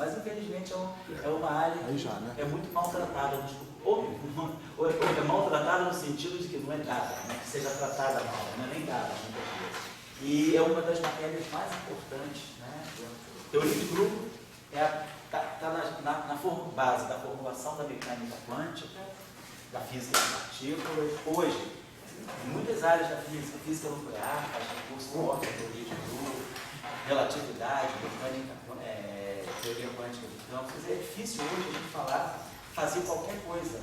mas infelizmente é uma área que é muito maltratada, ou é maltratada no sentido de que não é dada, né? Que seja tratada mal, não é nem dada muitas vezes. E é uma das matérias mais importantes, né? Teoria de grupo está na base da formulação da mecânica quântica, da física de partículas. Hoje, em muitas áreas da física, física nuclear, faz recurso forte, teoria de grupo, relatividade, mecânica, teoria quântica de campos. É difícil hoje a gente fazer qualquer coisa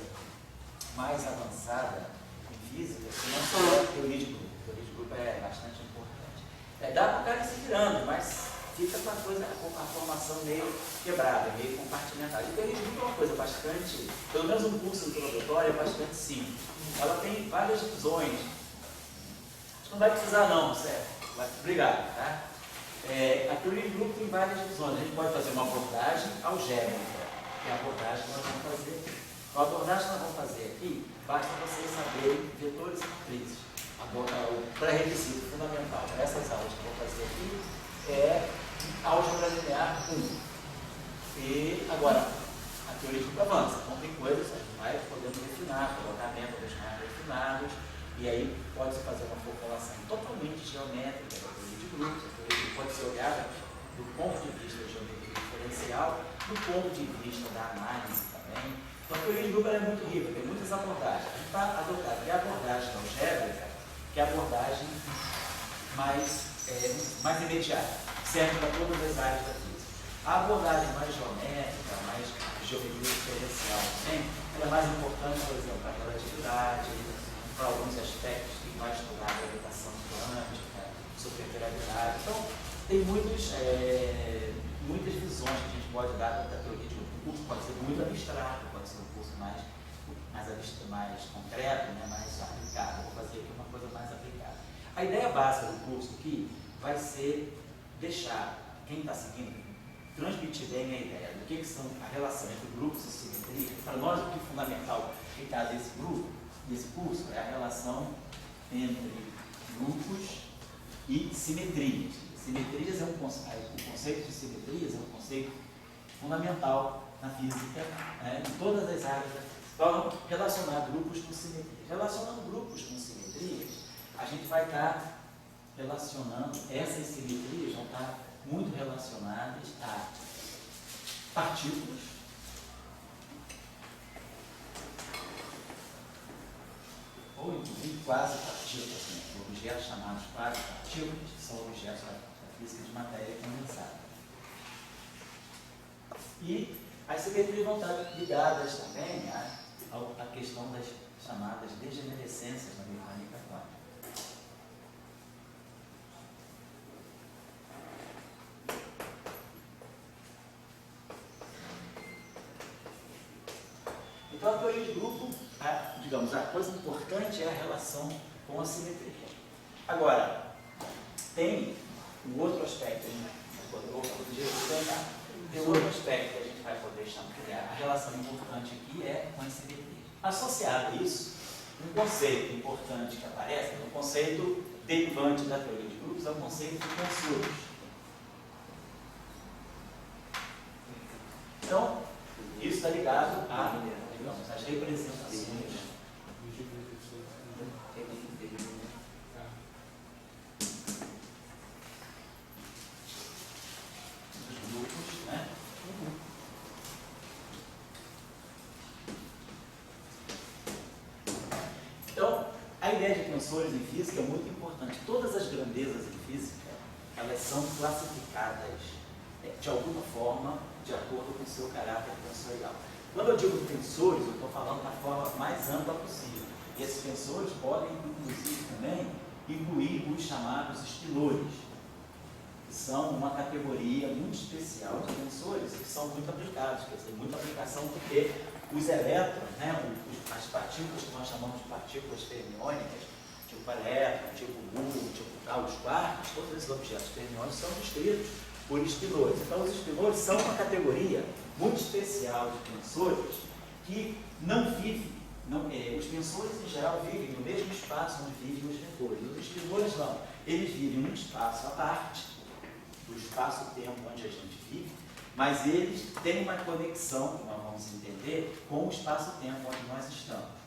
mais avançada em física, se não for teoria de grupo. Teoria de grupo é bastante importante. Dá para o cara se virando, mas fica com a formação meio quebrada, meio compartimentada. E teoria de grupo é uma coisa bastante, pelo menos um curso introdutório é bastante simples. Ela tem várias divisões. Acho que não vai precisar não, certo? Obrigado, tá? A teoria de grupo tem várias divisões. A gente pode fazer uma abordagem algébrica, que é a abordagem que nós vamos fazer. A abordagem que nós vamos fazer aqui, basta vocês saberem vetores e matrizes. O pré-requisito fundamental para essas aulas que eu vou fazer aqui é álgebra linear 1. E agora, a teoria de grupo avança. Então tem coisas que a gente vai podendo refinar, colocar métodos mais refinados, e aí pode-se fazer uma formulação totalmente geométrica da teoria de grupos. A teoria de grupos pode ser olhada do ponto de vista da geometria diferencial, do ponto de vista da análise também. Então a teoria de grupo é muito rica, tem muitas abordagens. A gente está adotando a abordagem algébrica, que é a abordagem mais imediata, serve para todas as áreas da física. A abordagem mais geométrica, mais geometria diferencial, ela é mais importante, por exemplo, para a relatividade, para alguns aspectos que vai estudar a gravitação quântica, supergravidade. Então, tem muitas visões que a gente pode dar da teoria de grupo. O curso pode ser muito abstrato, pode ser um curso mais concreto, né, mais aplicado. Vou fazer aqui uma coisa mais aplicada. A ideia básica do curso aqui vai ser deixar quem está seguindo, transmitir bem a ideia do que são a relação entre grupos e simetria. Para nós, o que é fundamental ficar desse curso é a relação entre grupos e simetrias. Simetrias o conceito de simetrias é um conceito fundamental na física, né, em todas as áreas da física. Então, relacionar grupos com simetrias. Relacionando grupos com simetrias, a gente vai estar relacionando, essas simetrias vão estar muito relacionadas a partículas, ou inclusive quase partículas, né? Objetos chamados quase partículas, que são objetos da física de matéria condensada. E as simetrias vão estar ligadas também à questão das chamadas degenerescências na mecânica quântica. Então, a teoria de grupo, a coisa importante é a relação com a simetria. Agora, tem um outro aspecto, tem outro aspecto que a gente vai poder chamar, a relação importante aqui é com a simetria. Associado a isso, um conceito importante que aparece, um conceito derivante da teoria de grupos, é o conceito de tensores. Então, isso está ligado às representações. Dos grupos, né? Então, a ideia de tensores em física é muito importante. Todas as grandezas em física, elas são classificadas de alguma forma, de acordo com o seu caráter tensorial. Quando eu digo tensores, eu estou falando da forma mais ampla possível. E esses tensores podem, inclusive, também incluir os chamados espinores, que são uma categoria muito especial de tensores, que são muito aplicados, quer dizer, muita aplicação, porque os elétrons, né, as partículas que nós chamamos de partículas fermiônicas, tipo elétron, tipo muon, tipo tal, os quarks, todos esses objetos fermiônicos são descritos por espinores. Então, os espinores são uma categoria muito especial de tensores que não vivem, os tensores em geral vivem no mesmo espaço onde vivem os vetores. Os espinores não, eles vivem num espaço à parte do espaço-tempo onde a gente vive, mas eles têm uma conexão, que nós vamos entender, com o espaço-tempo onde nós estamos.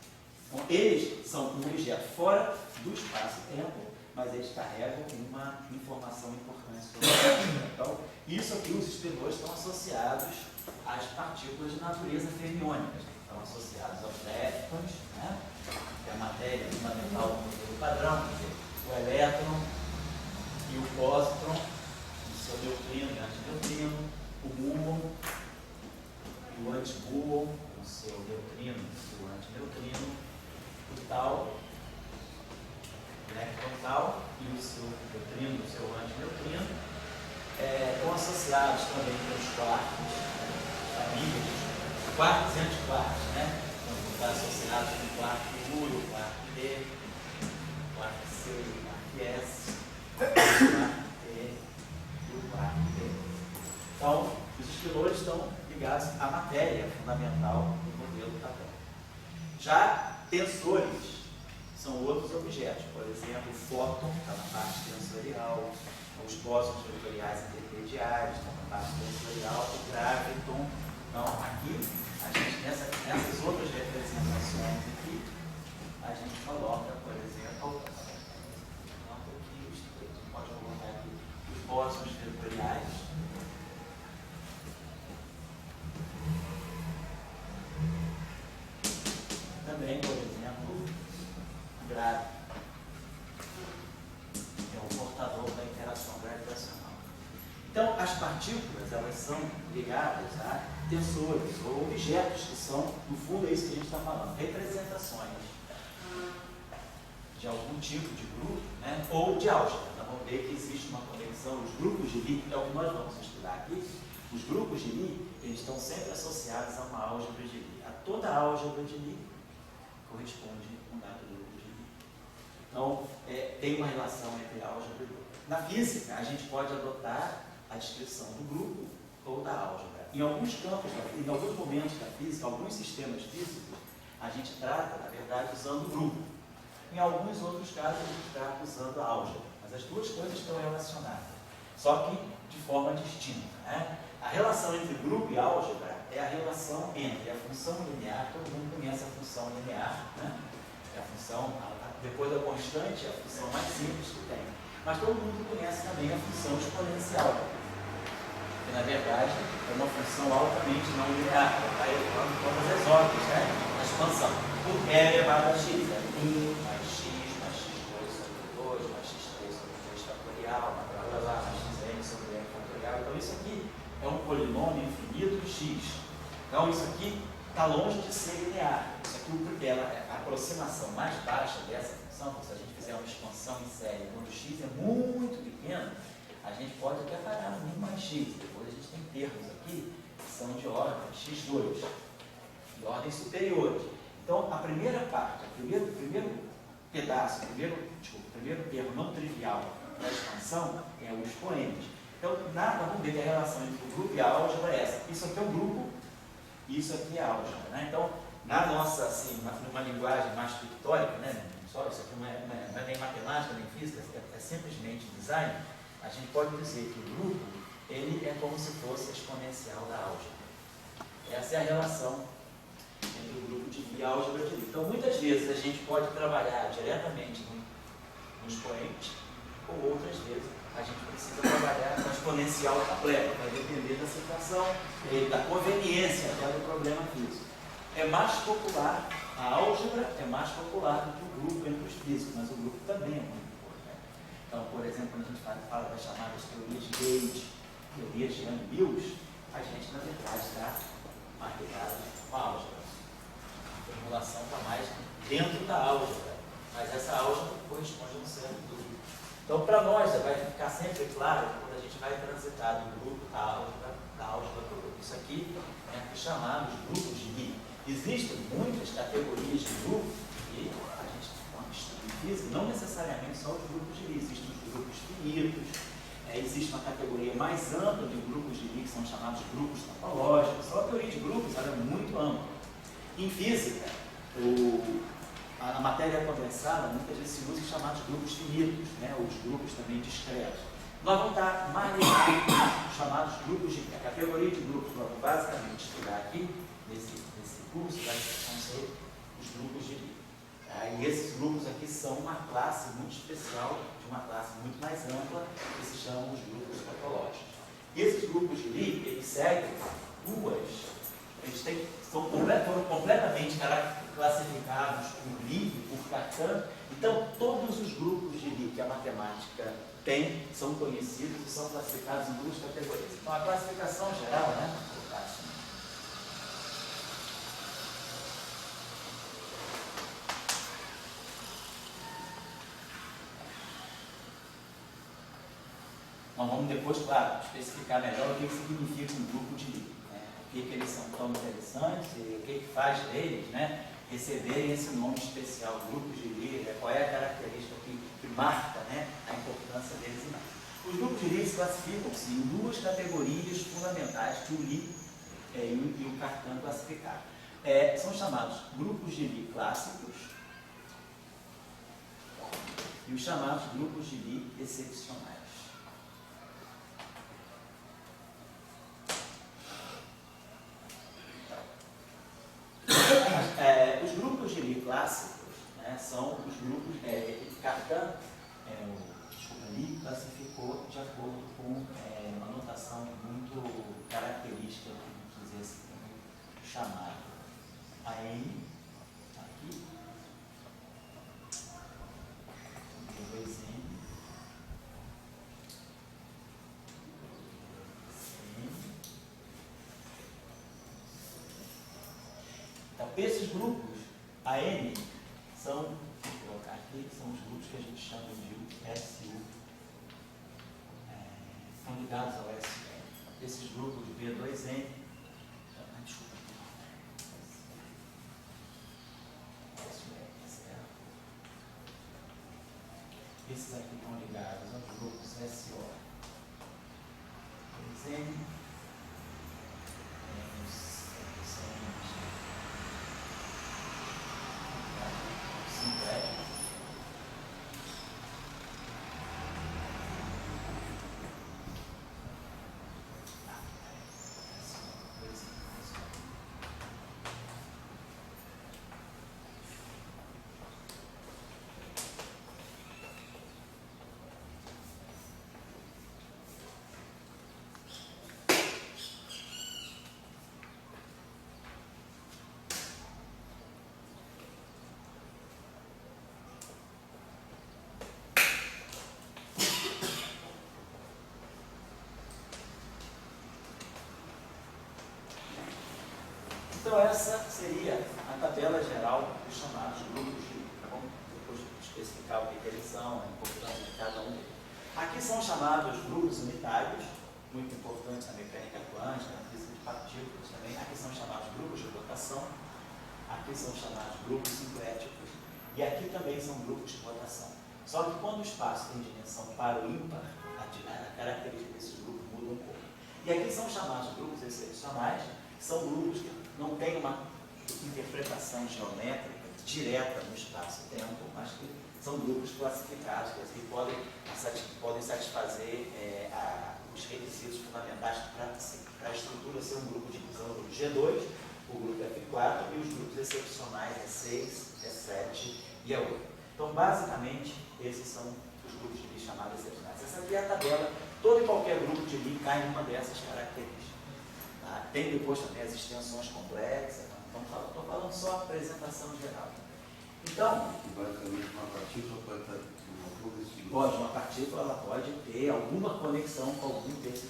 Então, eles são um objeto fora do espaço-tempo, mas eles carregam uma informação importante sobre o espaço-tempo. Então, isso aqui, os espelhos estão associados às partículas de natureza fermiônica, estão associados aos leptons, né? Que é a matéria fundamental do modelo padrão, quer dizer, o elétron e o pósitron, o seu neutrino e antineutrino, o muon e o antimuon, o seu neutrino e o seu antineutrino, o tal, o elétron tal e o seu neutrino e o seu antineutrino, estão associados também com os quartos, família dos quartos e antiquartos, né? Então, está associados com o quarto U, o quarto D, o quarto C, o quarto S, o quarto T e o quarto D. Então, os esquilores estão ligados à matéria fundamental do modelo padrão. Já tensores são outros objetos, por exemplo, o fóton está na parte tensorial, os bósons vetoriais intermediários estão na parte tensorial, o graviton. Então, aqui, a gente, nessas outras representações aqui, a gente coloca, por exemplo, pode colocar aqui os bósons vetoriais. Também, por exemplo, o gravitão, que é o portador da interação gravitacional. Então, as partículas, elas são ligadas a tensores ou objetos que são, no fundo, é isso que a gente está falando, representações de algum tipo de grupo, né, ou de álgebra. Nós vamos ver que existe uma conexão, os grupos de Lie, é o que nós vamos estudar aqui. Os grupos de Lie, eles estão sempre associados a uma álgebra de Lie. A toda a álgebra de Lie corresponde a um dado grupo de Lie. Então, tem uma relação entre álgebra e grupo. Na física, a gente pode adotar a descrição do grupo ou da álgebra. Em alguns campos, em alguns momentos da física, alguns sistemas físicos, a gente trata, na verdade, usando o grupo. Em alguns outros casos, a gente trata usando a álgebra. Mas as duas coisas estão relacionadas, só que de forma distinta, né? A relação entre grupo e álgebra é a relação entre a função linear, todo mundo conhece a função linear, né? É a função, depois da constante, é a função mais simples que tem. Mas todo mundo conhece também a função exponencial, que na verdade é uma função altamente não linear, está elevando todas as ordens, né? A expansão. Por E elevado a x, é 1 mais x2 sobre 2, mais x3 sobre 2 fatorial, mais xn sobre n fatorial. Então isso aqui é um polinômio infinito de x. Então isso aqui está longe de ser linear. Isso aqui, a aproximação mais baixa dessa função, se a gente fizer uma expansão em série, quando x é muito pequeno, a gente pode até parar no 1 mais x. Depois a gente tem termos aqui que são de ordem x2, de ordem superiores. Então, a primeira parte, o primeiro pedaço, o primeiro termo não trivial da expansão é o expoente. Então, vamos ver que a relação entre o grupo e a álgebra é essa. Isso aqui é um grupo, e isso aqui é a álgebra, né? Então, na nossa, assim, numa linguagem mais pictórica, né? Só, isso aqui não é nem matemática, nem física, é simplesmente design. A gente pode dizer que o grupo, ele é como se fosse exponencial da álgebra. Essa é a relação entre o grupo de Lie e a álgebra de Lie. Então, muitas vezes a gente pode trabalhar diretamente no expoente, ou outras vezes a gente precisa trabalhar com a exponencial completa, vai depender da situação e da conveniência até do problema físico. É mais popular, a álgebra é mais popular do que o grupo entre os físicos, mas o grupo também é muito importante. Então, por exemplo, quando a gente fala das chamadas teorias de Gauge, teorias de Young-Mills, a gente, na verdade, está mais ligado com a álgebra. A formulação está mais dentro da álgebra, mas essa álgebra corresponde a um certo grupo. Então, para nós, vai ficar sempre claro quando a gente vai transitar do grupo da álgebra para o grupo. Isso aqui é chamado de grupos de Lie. Existem muitas categorias de grupo e a gente, quando estuda em física, não necessariamente só os grupos de Lie. Existem os grupos finitos, existe uma categoria mais ampla de grupos de Lie, que são chamados de grupos topológicos. Só a teoria de grupos ela é muito ampla. Em física, a matéria condensada muitas vezes se usa em chamados grupos finitos, né? Os grupos também discretos. Nós vamos dar mais detalhes dos chamados grupos de Lie. A categoria de grupos que vamos basicamente estudar aqui, nesse curso, vão ser os grupos de Lie. E esses grupos aqui são uma classe muito especial, de uma classe muito mais ampla, que se chamam os grupos topológicos. E esses grupos de Lie, eles seguem foram completamente classificados por Lie e por Cartan. Então, todos os grupos de Lie que a matemática tem são conhecidos e são classificados em duas categorias. Então, a classificação geral, né? Nós vamos depois, claro, especificar melhor o que significa um grupo de Lie, né? O que eles são tão interessantes e o que faz deles, né, receberem esse nome especial, grupos de Lie, qual é a característica que marca, né, a importância deles e mais. Os grupos de Lie classificam-se em duas categorias fundamentais que o Lie e o Cartan classificaram. São chamados grupos de Lie clássicos e os chamados grupos de Lie excepcionais. Os grupos de Lie clássicos, né, são os grupos Cartan, Lie classificou de acordo com uma notação muito característica, vamos dizer assim, chamada AM, aqui, B2N, Então, esses grupos AM são, vou colocar aqui, são os grupos que a gente chama de SU, estão ligados ao SU. Esses grupos de B2N, desculpa, esses aqui estão ligados aos grupos SO, 2N, Então, essa seria a tabela geral dos chamados grupos de Lie. Tá bom? Depois de especificar o que eles são, a importância de cada um deles. Aqui são chamados grupos unitários, muito importantes na mecânica quântica, na física de partículas também. Aqui são chamados grupos de rotação, aqui são chamados grupos sincréticos, e aqui também são grupos de rotação. Só que quando o espaço tem dimensão par ou ímpar, a característica desses grupos muda um pouco. E aqui são chamados grupos excepcionais, que são grupos que não têm uma interpretação geométrica direta no espaço-tempo, mas que são grupos classificados, que podem satisfazer os requisitos fundamentais para a estrutura ser um grupo de divisão, o grupo G2, o grupo F4 e os grupos excepcionais E6, E7 e E8. Então, basicamente, esses são os grupos de Lie chamados excepcionais. Essa aqui é a tabela, todo e qualquer grupo de Lie cai numa dessas características. Tá? Tem depois também as extensões complexas, então estou falando só a apresentação geral. Então, basicamente uma partícula pode estar uma partícula ela pode ter alguma conexão com algum desses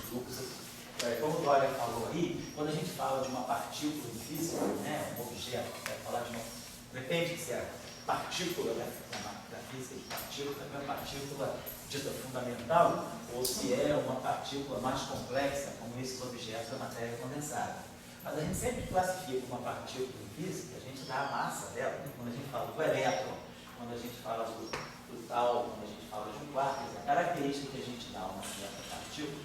grupos aqui. Como o Dória falou aí, quando a gente fala de uma partícula em física, né, um objeto, vai falar de uma. Depende se é partícula, né, da física de partícula, é uma partícula dita fundamental, ou se é uma partícula mais complexa, como esses objetos da matéria condensada. Mas a gente sempre classifica uma partícula em física, a gente dá a massa dela, quando a gente fala do elétron, quando a gente fala do tal, quando a gente fala de um quark, a característica que a gente dá a uma certa partícula,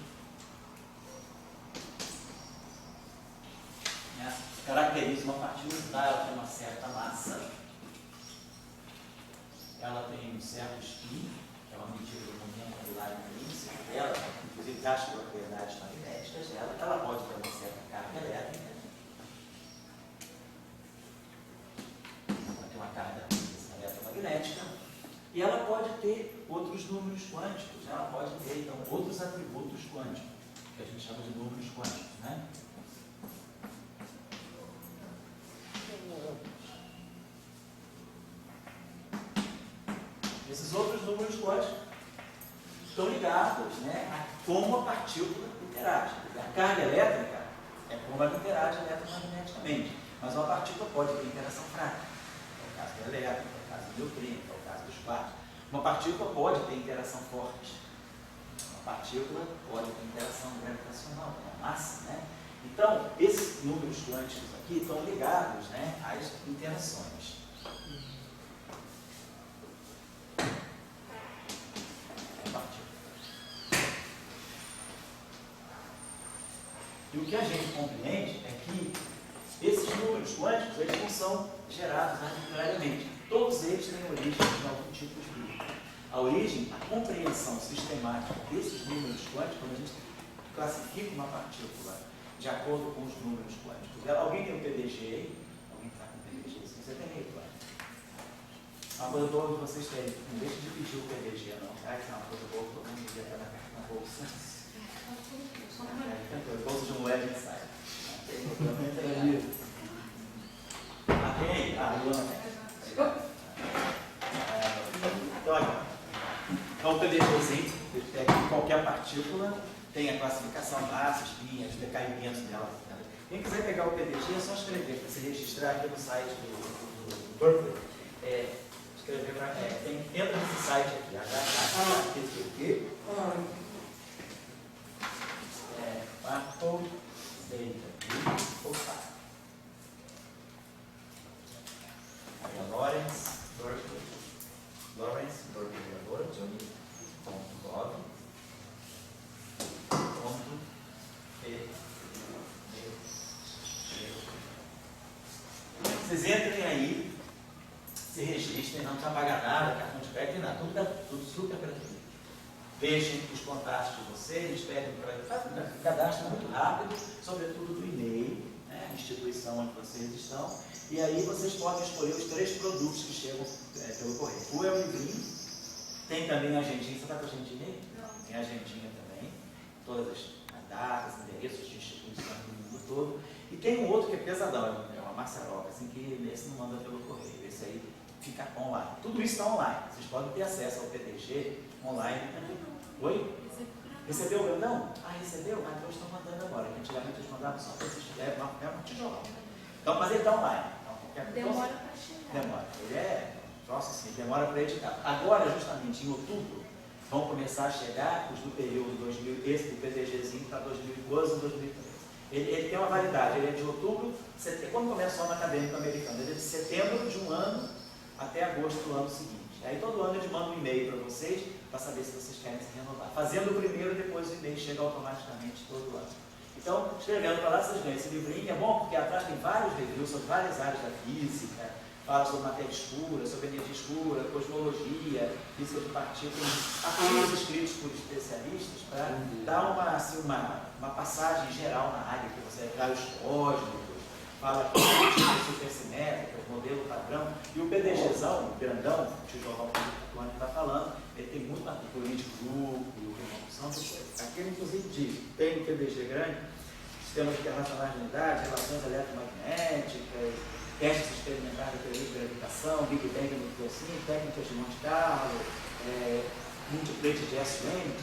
né, caracteriza uma partícula, ela tem uma certa massa, ela tem um certo spin, é uma medida do momento angular intrínseco dela, inclusive das propriedades magnéticas dela, ela pode ter uma certa carga elétrica, ela tem uma carga eletromagnética, e ela pode ter outros números quânticos, ela pode ter, então, outros atributos quânticos, que a gente chama de números quânticos, né? Esses outros números quânticos estão ligados, né, a como a partícula interage. A carga elétrica é como ela interage eletromagneticamente, mas uma partícula pode ter interação fraca. É o caso do elétron, é o caso do neutrino, é o caso dos quartos. Uma partícula pode ter interação forte. Uma partícula pode ter interação gravitacional, com a massa, né? Então, esses números quânticos aqui estão ligados, né, às interações. E o que a gente compreende é que esses números quânticos, eles não são gerados arbitrariamente. Todos eles têm origem em algum tipo de grupo. A origem, a compreensão sistemática desses números quânticos, quando a gente classifica uma partícula de acordo com os números quânticos. Alguém tem o PDG aí? Alguém está com o PDG? Você tem aí, claro. Uma coisa boa que vocês têm, não deixe de pedir o PDG, não. Ah, isso é uma coisa boa que todo mundo devia estar na bolsa. O bolso de um web insight. Tem? Ah, Luana tem. Então, aqui. Então, o PDGzinho, ele pega qualquer partícula, tem a classificação, massa, espinhas, decaimentos dela. Quem quiser pegar o PDG, é só escrever, para se registrar aqui no site do Berkeley. Escrever para entra nesse site aqui, HHQQ. Marco Data. Opa! Aí a Lawrence Berkeley. Lawrence Berkeley agora, Johnny.gov. Vocês entrem aí, se registrem, não precisa pagar nada, cartão de crédito, nada, tudo super gratuito. Deixem os contatos de vocês, pedem para fazer um cadastro muito rápido, sobretudo do e-mail, né, a instituição onde vocês estão, e aí vocês podem escolher os 3 produtos que chegam pelo correio. O é o livrinho, tem também a agendinha, você está com a agendinha aí? Não. Tem a agendinha também, todas as datas, endereços de instituições do mundo todo, e tem um outro que é pesadão, é uma maçaroca, assim, que esse não manda pelo correio, esse aí fica online. Tudo isso está online, vocês podem ter acesso ao PDG online também. Oi? Recebeu o meu? Não? Ah, recebeu? Ah, então estão mandando agora. Que antigamente eles mandavam só para esses mesmo tijolão. Então, mas ele está online. Então, demora para chegar. Demora. Ele é troço assim, demora para editar. Agora, justamente em outubro, vão começar a chegar os do período 2000, esse do PDGzinho para 2012 e 2013. Ele tem uma validade, ele é de outubro, setembro, quando começa o ano acadêmico americano, ele é de setembro de um ano até agosto do ano seguinte. Aí todo ano eu te mando um e-mail para vocês, para saber se vocês querem se renovar. Fazendo o primeiro, depois o e-mail chega automaticamente todo ano. Então, escrevendo para lá, vocês ganham esse livrinho. É bom porque atrás tem vários reviews sobre várias áreas da física, fala sobre matéria escura, sobre energia escura, cosmologia, física de partículas, artigos escritos por especialistas para dar uma passagem geral na área, que você vai os cósmicos, fala aqui de supersimétricas, modelo padrão, e o PDGzão, o grandão, o tijolão que o Antônio está falando, ele tem muito articulinho de grupo, uma opção de coisas. Aqui ele inclusive diz, tem o PDG grande, sistemas internacionais de unidade, relações eletromagnéticas, testes experimentais da teoria de gravitação, Big Bang no nucleocínio, técnicas de Monte Carlo, multiplate de SUN,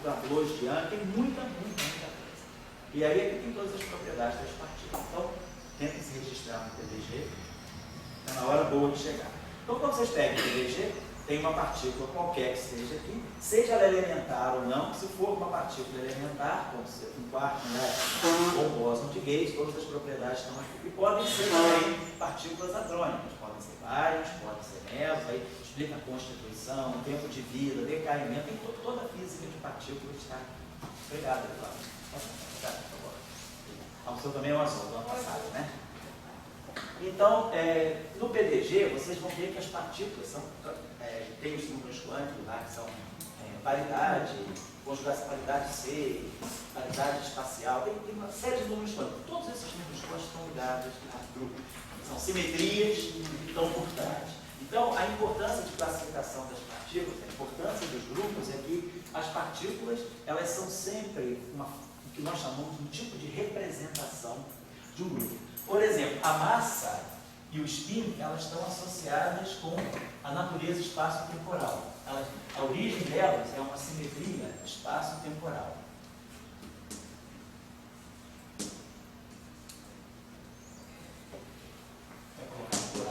tablôs de Young, tem muita coisa. E aí aqui tem todas as propriedades das partículas. Então, tentem se registrar no PDG, está na hora boa de chegar. Então, quando vocês pegam o PDG, tem uma partícula qualquer que seja aqui, seja ela elementar ou não, se for uma partícula elementar, como ser um quarto, né, ou bóson de Gauss, todas as propriedades estão aqui. E podem ser também partículas hadrônicas, podem ser vários, podem ser mesos, aí explica a constituição, tempo de vida, decaimento, tem toda a física de partículas está pegada aqui lá. O seu também é um azul, do ano passado, né? Então, no PDG, vocês vão ver que as partículas tem os números quânticos lá, que são paridade, conjugação, paridade C, paridade espacial, tem uma série de números quânticos. Todos esses números quânticos estão ligados a grupos. São simetrias que estão por trás. Então, a importância de classificação das partículas, a importância dos grupos é que as partículas, elas são sempre o que nós chamamos de um tipo de representação de um grupo. Por exemplo, a massa e o spin, elas estão associadas com a natureza espaço-temporal. A origem delas é uma simetria espaço-temporal.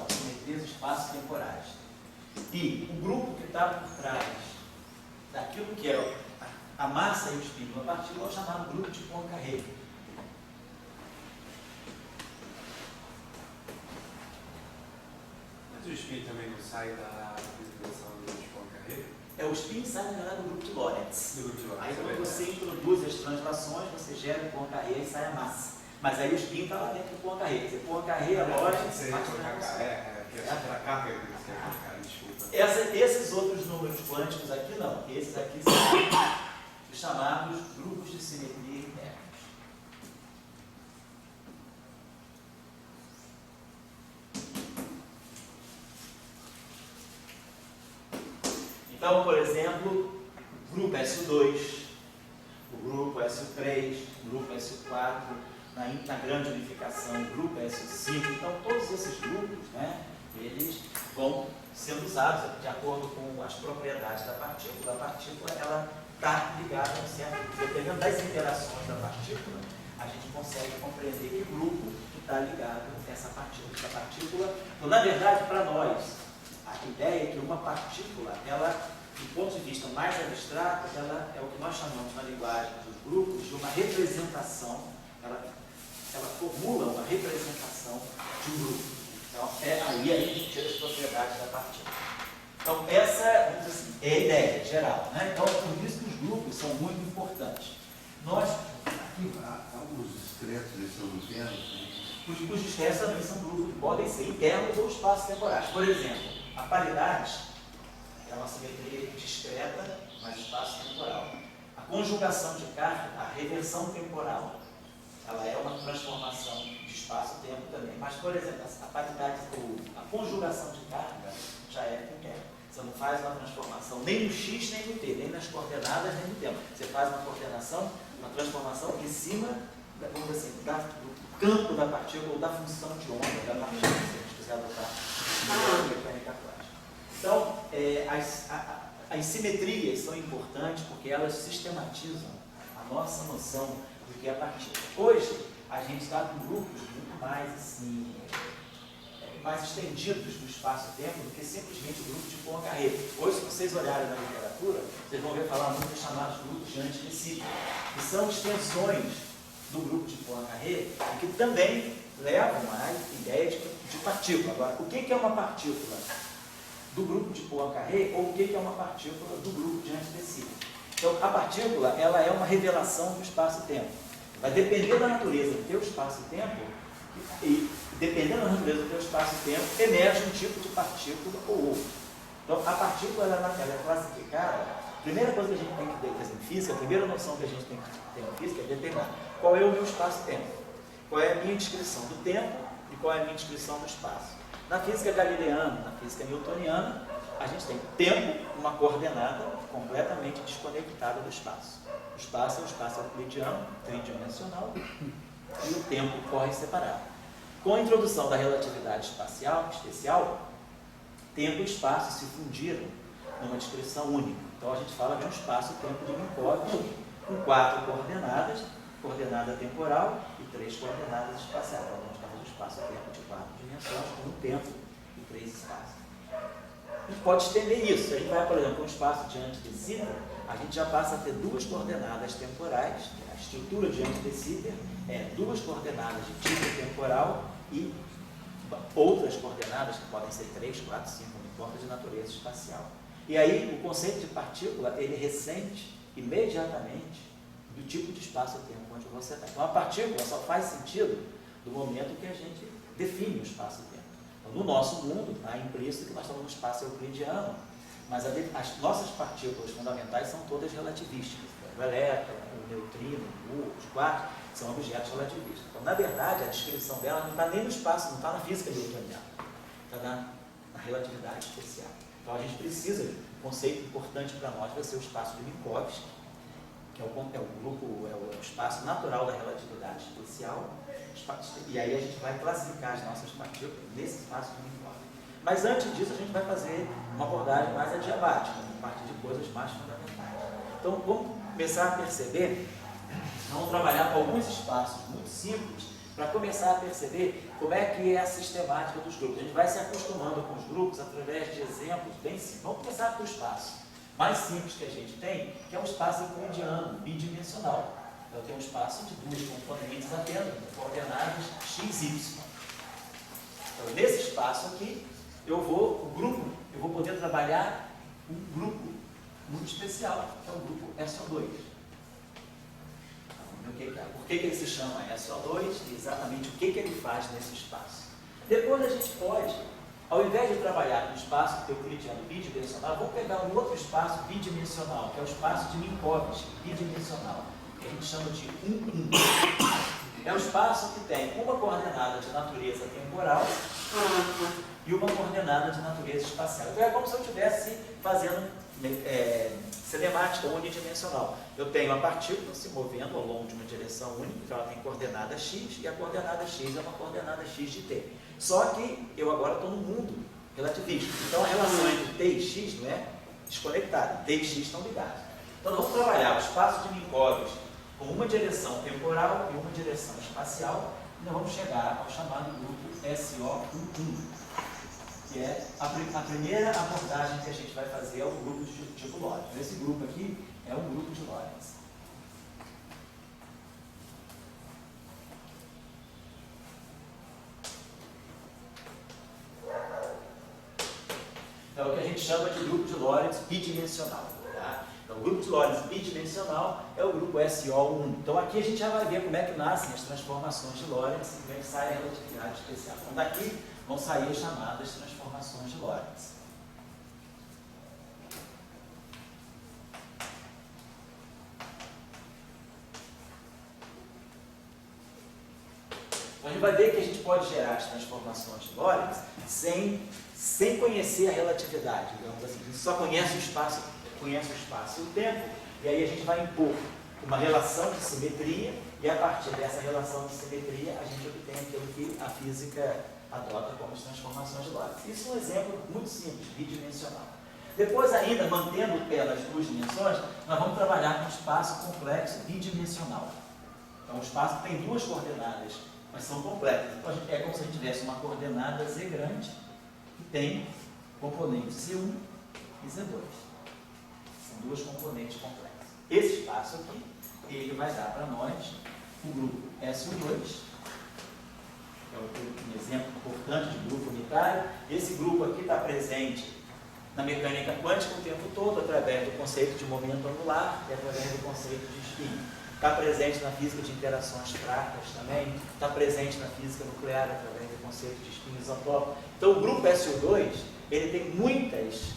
Simetrias espaço-temporais. E o grupo que está por trás daquilo que é a massa e o spin de uma partícula é o chamado grupo de Poincare. Mas o spin também não sai da representação do grupo de Poincare? O spin sai, na verdade, do grupo de Lorentz. Do grupo de Lorentz. Aí quando você introduz as translações, você gera o Poincare e sai a massa. Mas aí o spin está lá dentro do Poincare. Quer dizer, Poincare é Lorentz, esses outros números quânticos aqui não. Esses aqui são os chamados grupos de simetria internos. Então, por exemplo, grupo SO2, o grupo SO3, o grupo SO4, na grande unificação, o grupo SO5. Então, todos esses grupos, eles vão sendo usados de acordo com as propriedades da partícula. A partícula, ela está ligada a um certo... Dependendo das interações da partícula, a gente consegue compreender que grupo está ligado a essa partícula. Então, na verdade, para nós, a ideia é que uma partícula, ela, do ponto de vista mais abstrato, ela é o que nós chamamos na linguagem dos grupos de uma representação, ela formula uma representação de um grupo. Então, aí a gente tira as propriedades da partícula. Então, essa, vamos dizer assim, é a ideia geral. Então, por isso que os grupos são muito importantes. Nós, alguns discretos eles são internos. Os discretos também são grupos, podem ser internos ou espaço-temporais. Por exemplo, a paridade é uma simetria discreta, mas espaço-temporal. A conjugação de carga, a reversão temporal, ela é uma transformação de espaço-tempo também. Mas, por exemplo, a paridade, a conjugação de carga já é interna. Você não faz uma transformação nem no x, nem no t, nem nas coordenadas, nem no tempo. Você faz uma coordenação, uma transformação em cima, vamos dizer assim, do campo da partícula ou da função de onda da partícula, se a gente quiser adotar a mecânica clássica. Então, as simetrias são importantes porque elas sistematizam a nossa noção do que é a partícula. Hoje, a gente está com grupos muito mais assim, mais estendidos do espaço-tempo do que simplesmente o grupo de Poincare. Hoje, se vocês olharem na literatura, vocês vão ver falar muito dos chamados grupos de antidecídio, que são extensões do grupo de Poincare e que também levam à ideia de partícula. Agora, o que é uma partícula do grupo de Poincare ou o que é uma partícula do grupo de antidecídio? Então, a partícula, ela é uma revelação do espaço-tempo. Vai depender da natureza do teu espaço-tempo e, dependendo da natureza do teu espaço-tempo, emerge um tipo de partícula ou outro. Então, a partícula, ela é classificada. A primeira coisa que a gente tem que ter em física, a primeira noção que a gente tem que ter em física é determinar qual é o meu espaço-tempo, qual é a minha descrição do tempo e qual é a minha descrição do espaço. Na física galileana, na física newtoniana, a gente tem tempo, uma coordenada completamente desconectada do espaço. O espaço é o espaço euclidiano, tridimensional, e o tempo corre separado. Com a introdução da relatividade especial, tempo e espaço se fundiram numa descrição única. Então a gente fala de um espaço-tempo de Minkowski com 4 coordenadas, coordenada temporal e 3 coordenadas espaciais. Então nós temos um espaço-tempo de 4 dimensões, com um tempo e 3 espaços. A gente pode estender isso. Se a gente vai, por exemplo, para um espaço de antidecídio, a gente já passa a ter 2 coordenadas temporais. A estrutura de antidecídio é 2 coordenadas de tipo temporal e outras coordenadas, que podem ser 3, 4, 5, não importa, de natureza espacial. E aí, o conceito de partícula, ele ressente imediatamente do tipo de espaço-tempo onde você está. Então, a partícula só faz sentido do momento que a gente define o espaço e tempo. Então, no nosso mundo, está implícito que nós estamos no espaço euclidiano, mas as nossas partículas fundamentais são todas relativísticas. O elétron, o neutrino, os quarks, são objetos relativistas. Então, na verdade, a descrição dela não está nem no espaço, não está na física newtoniana, está na relatividade especial. Então, a gente precisa, um conceito importante para nós vai ser o espaço de Minkowski, que é o espaço natural da relatividade especial, e aí a gente vai classificar as nossas partículas nesse espaço de Minkowski. Mas antes disso, a gente vai fazer uma abordagem mais adiabática, a partir de coisas mais fundamentais. Então, vamos começar a perceber, vamos trabalhar com alguns espaços muito simples, para começar a perceber como é que é a sistemática dos grupos. A gente vai se acostumando com os grupos através de exemplos bem simples. Vamos começar com o espaço mais simples que a gente tem, que é um espaço euclidiano, bidimensional. Então, tem um espaço de duas componentes apenas, coordenadas x, y. Então, nesse espaço aqui, eu vou poder trabalhar um grupo muito especial, que é o grupo SO2. Por que ele se chama SO2 e exatamente o que ele faz nesse espaço. Depois a gente pode, ao invés de trabalhar no espaço euclidiano bidimensional, vou pegar um outro espaço bidimensional, que é o espaço de Minkowski, bidimensional, que a gente chama de 1, 1. É um espaço que tem uma coordenada de natureza temporal e uma coordenada de natureza espacial. Então é como se eu estivesse fazendo cinemática unidimensional. Eu tenho a partícula se movendo ao longo de uma direção única, então ela tem coordenada x, e a coordenada x é uma coordenada x de t. Só que eu agora estou no mundo relativista. Então a relação entre t e x não é desconectada. T e x estão ligados. Então nós vamos trabalhar o espaço de Minkowski com uma direção temporal e uma direção espacial, e nós vamos chegar ao chamado grupo SO1, que é a primeira abordagem que a gente vai fazer é o grupo de tipo Lorentz. Esse grupo aqui é um grupo de Lorentz. Então, é o que a gente chama de grupo de Lorentz bidimensional. Tá? Então, o grupo de Lorentz bidimensional é o grupo SO1. Então, aqui a gente já vai ver como é que nascem as transformações de Lorentz e como é que sai a relatividade especial. Então, daqui vão sair as chamadas transformações de Lorentz. Então, a gente vai ver que a gente pode gerar as transformações de Lorentz sem conhecer a relatividade, digamos assim. A gente só conhece o espaço e o tempo, e aí a gente vai impor uma relação de simetria, e a partir dessa relação de simetria a gente obtém aquilo que a física adota como as transformações de Lorentz. Isso é um exemplo muito simples, bidimensional. Depois, ainda mantendo o pé nas duas dimensões, nós vamos trabalhar com um espaço complexo bidimensional. Então, o espaço tem duas coordenadas, mas são complexas. Então, é como se a gente tivesse uma coordenada Z grande, que tem componentes C1 e Z2. São duas componentes complexas. Esse espaço aqui, ele vai dar para nós o grupo SO2, é um exemplo importante de grupo unitário. Esse grupo aqui está presente na mecânica quântica o tempo todo, através do conceito de momento angular e através do conceito de spin. Está presente na física de interações fracas também, está presente na física nuclear através do conceito de spin isotópico. Então o grupo SO2, ele tem muitas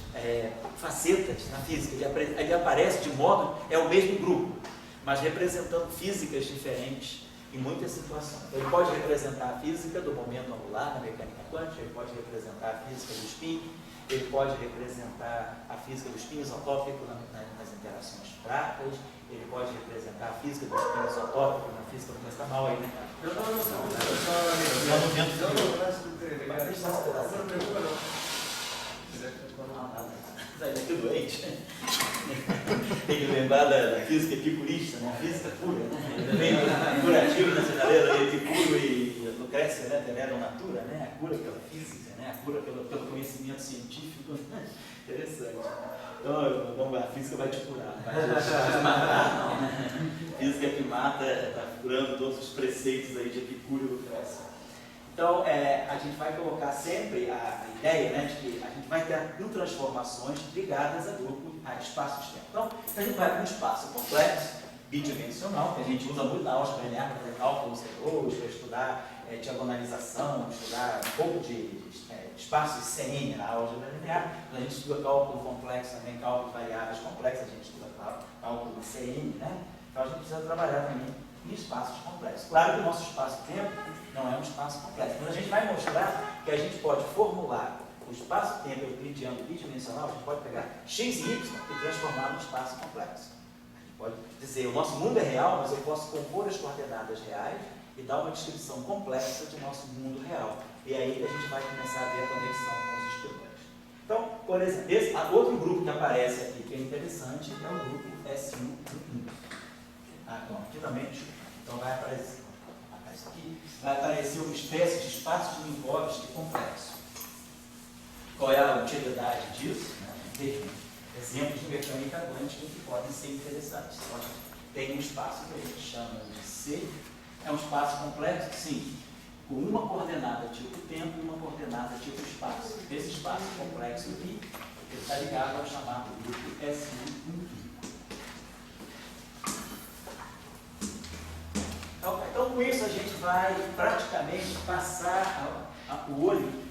facetas na física, ele aparece de modo, é o mesmo grupo, mas representando físicas diferentes em muitas situações. Ele pode representar a física do momento angular na mecânica quântica, ele pode representar a física do spin, ele pode representar a física do spin isotópico nas interações fracas, ele pode representar a física do spin isotópico na física do... Está mal aí, né, cara? Ele é doente. Tem que lembrar da física epicurista, né? Física pura, né? Ele vem curativo nessa galera, Epicuro e Lucrécia, né? Teneram natura, né? A cura pela física, né? A cura pelo conhecimento científico. Interessante. Então, a física vai te curar, vai te matar, não, né? A física que mata está curando todos os preceitos aí de Epicuro e Lucrécia. Então, a gente vai colocar sempre a ideia, né, de que a gente vai ter transformações ligadas a espaço-tempo. Então, a gente vai para um espaço complexo, bidimensional, que a gente usa muito na álgebra linear para fazer cálculo C2, para estudar diagonalização, estudar um pouco de espaços CN na álgebra linear. Quando a gente estuda cálculo complexo, também cálculo de variáveis complexos, a gente estuda cálculo de CN, né? Então a gente precisa trabalhar também em espaços complexos. Claro que o nosso espaço-tempo não é um espaço complexo, mas a gente vai mostrar que a gente pode formular o espaço-tempo euclidiano bidimensional, a gente pode pegar x e y e transformar num espaço complexo. A gente pode dizer, o nosso mundo é real, mas eu posso compor as coordenadas reais e dar uma descrição complexa de nosso mundo real. E aí a gente vai começar a ver a conexão com os espirões. Então, por exemplo, esse outro grupo que aparece aqui, que é interessante, é o grupo S1. Aqui também, então vai aparecer uma espécie de espaço de Minkowski complexo. Qual é a utilidade disso? Tem exemplos de mecânica quântica que podem ser interessantes. Então, tem um espaço que a gente chama de C. É um espaço complexo? Sim. Com uma coordenada tipo tempo e uma coordenada tipo espaço. Esse espaço complexo aqui está ligado ao chamado grupo S1. Então, com isso, a gente vai praticamente passar o olho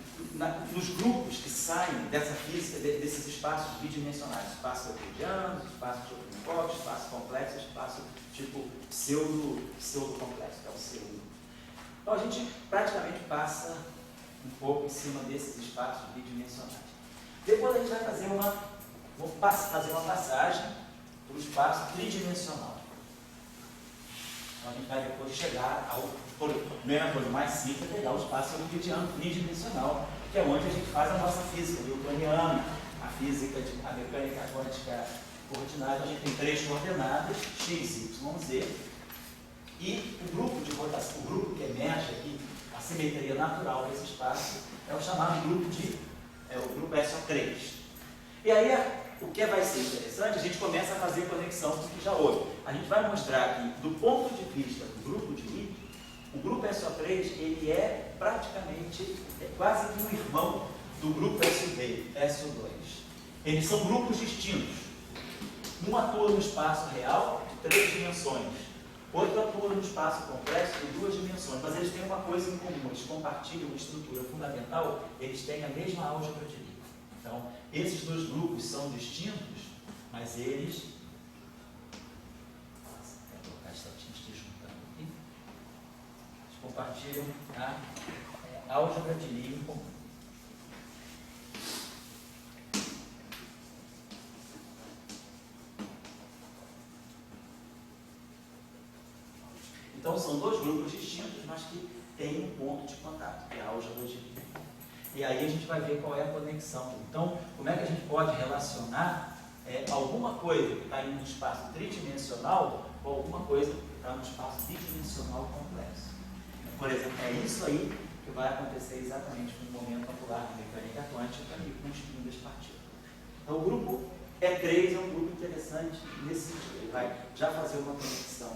nos grupos que saem dessa física, desses espaços bidimensionais. Espaço euclidiano, espaço tipo Minkowski, espaço complexo, espaço tipo pseudo-complexo, que é o pseudo. Então, a gente praticamente passa um pouco em cima desses espaços bidimensionais. Depois, a gente vai fazer uma passagem para o espaço tridimensional. Então, a gente vai depois chegar ao primeira coisa mais simples, pegar o espaço euclidiano tridimensional, que é onde a gente faz a nossa física newtoniana, a mecânica quântica coordenada. A gente tem 3 coordenadas, x, y, z, e o grupo de rotação, o grupo que emerge aqui, a simetria natural desse espaço, é o chamado grupo SO3. E aí, o que vai ser interessante, a gente começa a fazer conexão com o que já houve. A gente vai mostrar que, do ponto de vista do grupo de Lie, o grupo SO3 ele é praticamente, quase que um irmão do grupo SO2. Eles são grupos distintos. Um atua no espaço real de 3 dimensões, outro atua no espaço complexo de 2 dimensões, mas eles têm uma coisa em comum, eles compartilham uma estrutura fundamental, eles têm a mesma álgebra de Lie. Então, esses 2 grupos são distintos, mas eles... Vou colocar as setinhas se juntando aqui. Eles compartilham a álgebra de Lie em comum. Então, são 2 grupos distintos, mas que têm um ponto de contato, que é a álgebra de Lie. E aí a gente vai ver qual é a conexão. Então, como é que a gente pode relacionar alguma coisa que está em um espaço tridimensional com alguma coisa que está no espaço bidimensional complexo. Por exemplo, é isso aí que vai acontecer exatamente no momento angular da mecânica quântica e com o spin das partículas. Então, o grupo E3 é um grupo interessante nesse sentido. Ele vai já fazer uma conexão.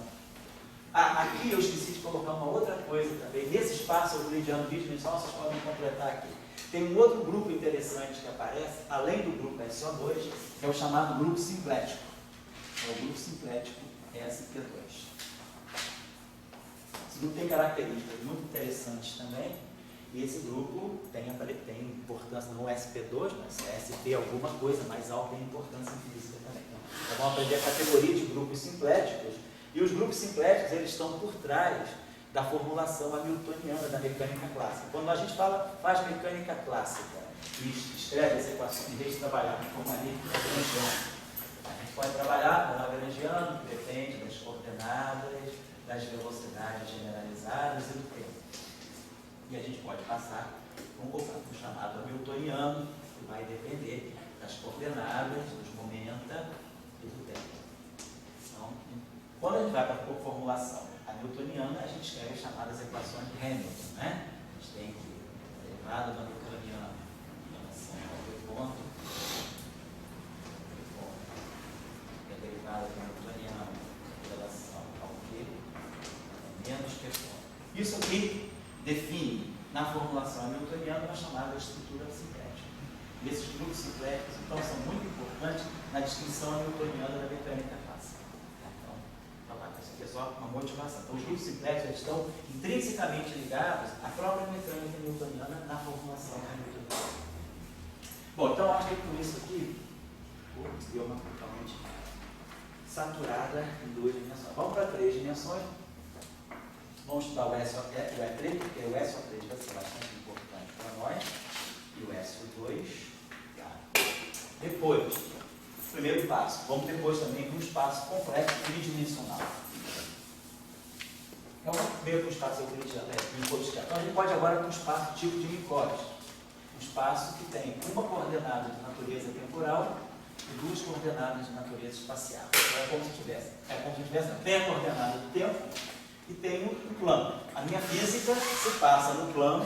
Aqui eu esqueci de colocar uma outra coisa também. Nesse espaço euclidiano bidimensional, vocês podem completar aqui. Tem um outro grupo interessante que aparece, além do grupo SO2, que é o chamado grupo simplético. É o grupo simplético SP2. Esse grupo tem características muito interessantes também, e esse grupo tem importância no SP2, mas é SP alguma coisa mais alta tem importância em física também. Então vamos aprender a categoria de grupos simpléticos, e os grupos simpléticos eles estão por trás da formulação hamiltoniana da mecânica clássica. Quando a gente faz mecânica clássica e escreve as equações, em vez de trabalhar com Lagrangiano, a gente pode trabalhar com Lagrangiano, que depende das coordenadas, das velocidades generalizadas e do tempo. E a gente pode passar com o chamado hamiltoniano, que vai depender das coordenadas, dos momenta e do tempo. Então, quando a gente vai para a formulação hamiltoniana, a gente escreve as chamadas equações de Hamilton, né? A gente tem aqui a derivada do hamiltoniano em relação ao P ponto, e a derivada do hamiltoniano em relação ao Q menos P ponto. Isso aqui define, na formulação hamiltoniana, uma chamada estrutura simplética. E esses grupos simpléticos, então, são muito importantes na descrição hamiltoniana da mecânica clássica. Então, para só uma motivação. Então, os grupos simplexos estão intrinsecamente ligados à própria mecânica newtoniana na formulação da Hamiltoniana. Bom, então acho que com isso aqui, deu uma totalmente saturada em 2 dimensões. Vamos para 3 dimensões. Vamos estudar o SO3, porque o SO3 vai ser bastante importante para nós, e o SO2. Tá. Depois, primeiro passo. Vamos depois também para um espaço complexo tridimensional. Então, primeiro para o espaço Minkowski. Então, a gente pode agora para um espaço tipo de Minkowski. Um espaço que tem uma coordenada de natureza temporal e 2 coordenadas de natureza espacial. Então, é como se tivesse. Tem a coordenada do tempo e tem um plano. A minha física se passa no plano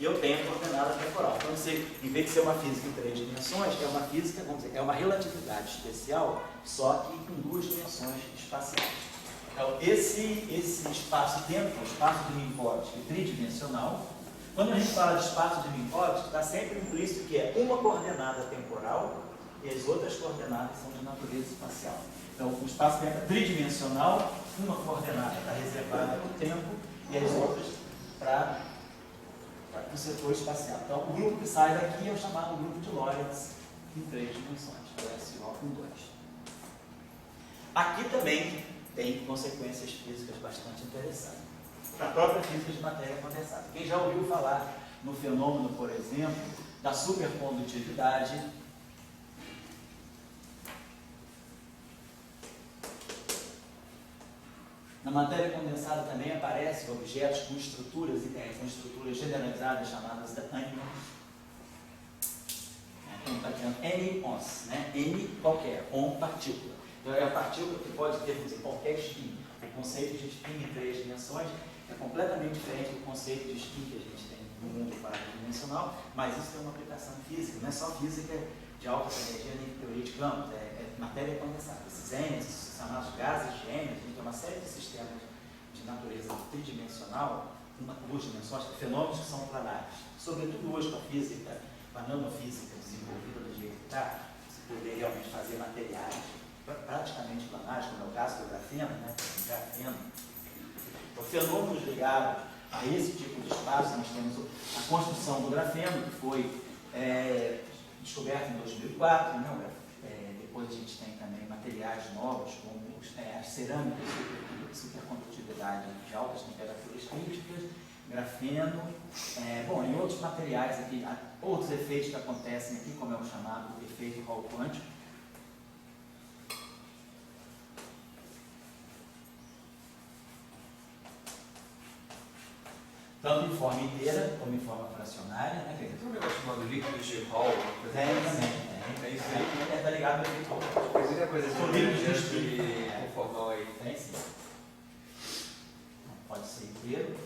e eu tenho a coordenada temporal. Então, em vez de ser uma física em 3 dimensões, é uma física, vamos dizer, é uma relatividade especial, só que em 2 dimensões espaciais. Então, esse espaço-tempo, o espaço de Minkowski tridimensional, quando a gente fala de espaço de Minkowski, está sempre implícito que é uma coordenada temporal e as outras coordenadas são de natureza espacial. Então, o espaço-tempo é tridimensional, uma coordenada está reservada para o tempo e as outras para o setor espacial. Então, o grupo que sai daqui é o chamado grupo de Lorentz em 3 dimensões, o SO com 2. Aqui também tem consequências físicas bastante interessantes. Para a própria física de matéria condensada. Quem já ouviu falar no fenômeno, por exemplo, da supercondutividade, na matéria condensada também aparecem objetos com estruturas generalizadas chamadas de ânions. Então, está dizendo ânions, né? N qualquer, on partícula. Então, é a partícula que pode ter, por exemplo, qualquer spin. O conceito de spin em 3 dimensões é completamente diferente do conceito de spin que a gente tem no mundo 4-dimensional, mas isso tem uma aplicação física, não é só física de alta energia nem teoria de campos, é matéria condensada. Esses Ns, esses chamados gases gêmeos, a gente tem uma série de sistemas de natureza tridimensional, 2 dimensões, fenômenos que são planares. Sobretudo hoje com a física, com a nanofísica desenvolvida do jeito que está, você poder realmente fazer materiais praticamente planares, como é o caso do grafeno, né? Então, fenômenos ligados a esse tipo de espaço, nós temos a construção do grafeno, que foi descoberta em 2004, né? Depois a gente tem também materiais novos, como as cerâmicas de supercondutividade de altas temperaturas críticas, grafeno, e outros materiais aqui, outros efeitos que acontecem aqui, como é o chamado efeito Hall quântico. Tanto em forma inteira como em forma fracionária, né? Tem um negócio chamado líquido de Hall? Também. É isso aí? Está ligado ao efeito Hall. Mas e a coisa de conformal aí? Tem sim. Não pode ser inteiro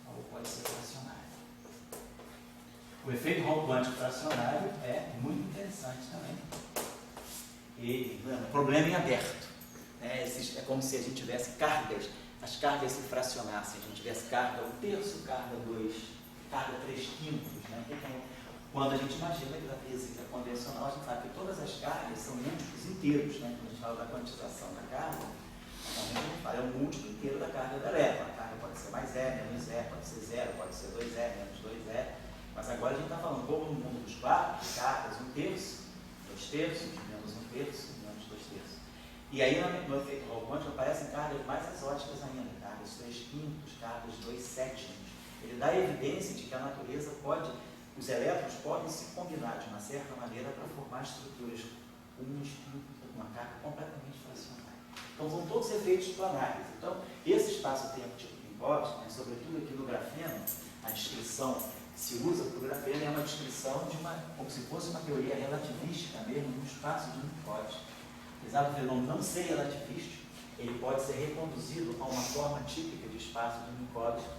ou pode ser fracionário. O efeito Hall quântico fracionário é muito interessante também. E problema em aberto. É como se a gente tivesse cargas. As cargas se fracionassem, a gente tivesse carga 1/3, carga 2, carga 3/5, né? Quando a gente imagina que na física convencional, a gente sabe que todas as cargas são múltiplos inteiros, né? Quando a gente fala da quantização da carga, a gente fala, é um múltiplo inteiro da carga da elétron. A carga pode ser mais E, menos E, pode ser 0, pode ser 2E, menos 2E. Mas agora a gente está falando, como no mundo dos quartos, de cargas 1/3, 2/3, menos 1/3, menos 2/3. E aí, no efeito Hall quântico, aparecem cargas mais exóticas ainda, cargas 3/5, cargas 2/7. Ele dá evidência de que a natureza pode, os elétrons podem se combinar de uma certa maneira para formar estruturas com uma carga completamente fracionária. Então, são todos efeitos planares. Então, esse espaço-tempo tipo Minkowski, né, sobretudo aqui no grafeno, a descrição que se usa para o grafeno é uma descrição de como se fosse uma teoria relativística mesmo, no espaço de Minkowski. Apesar do fenômeno não ser relativístico, ele pode ser reconduzido a uma forma típica de espaço de Minkowski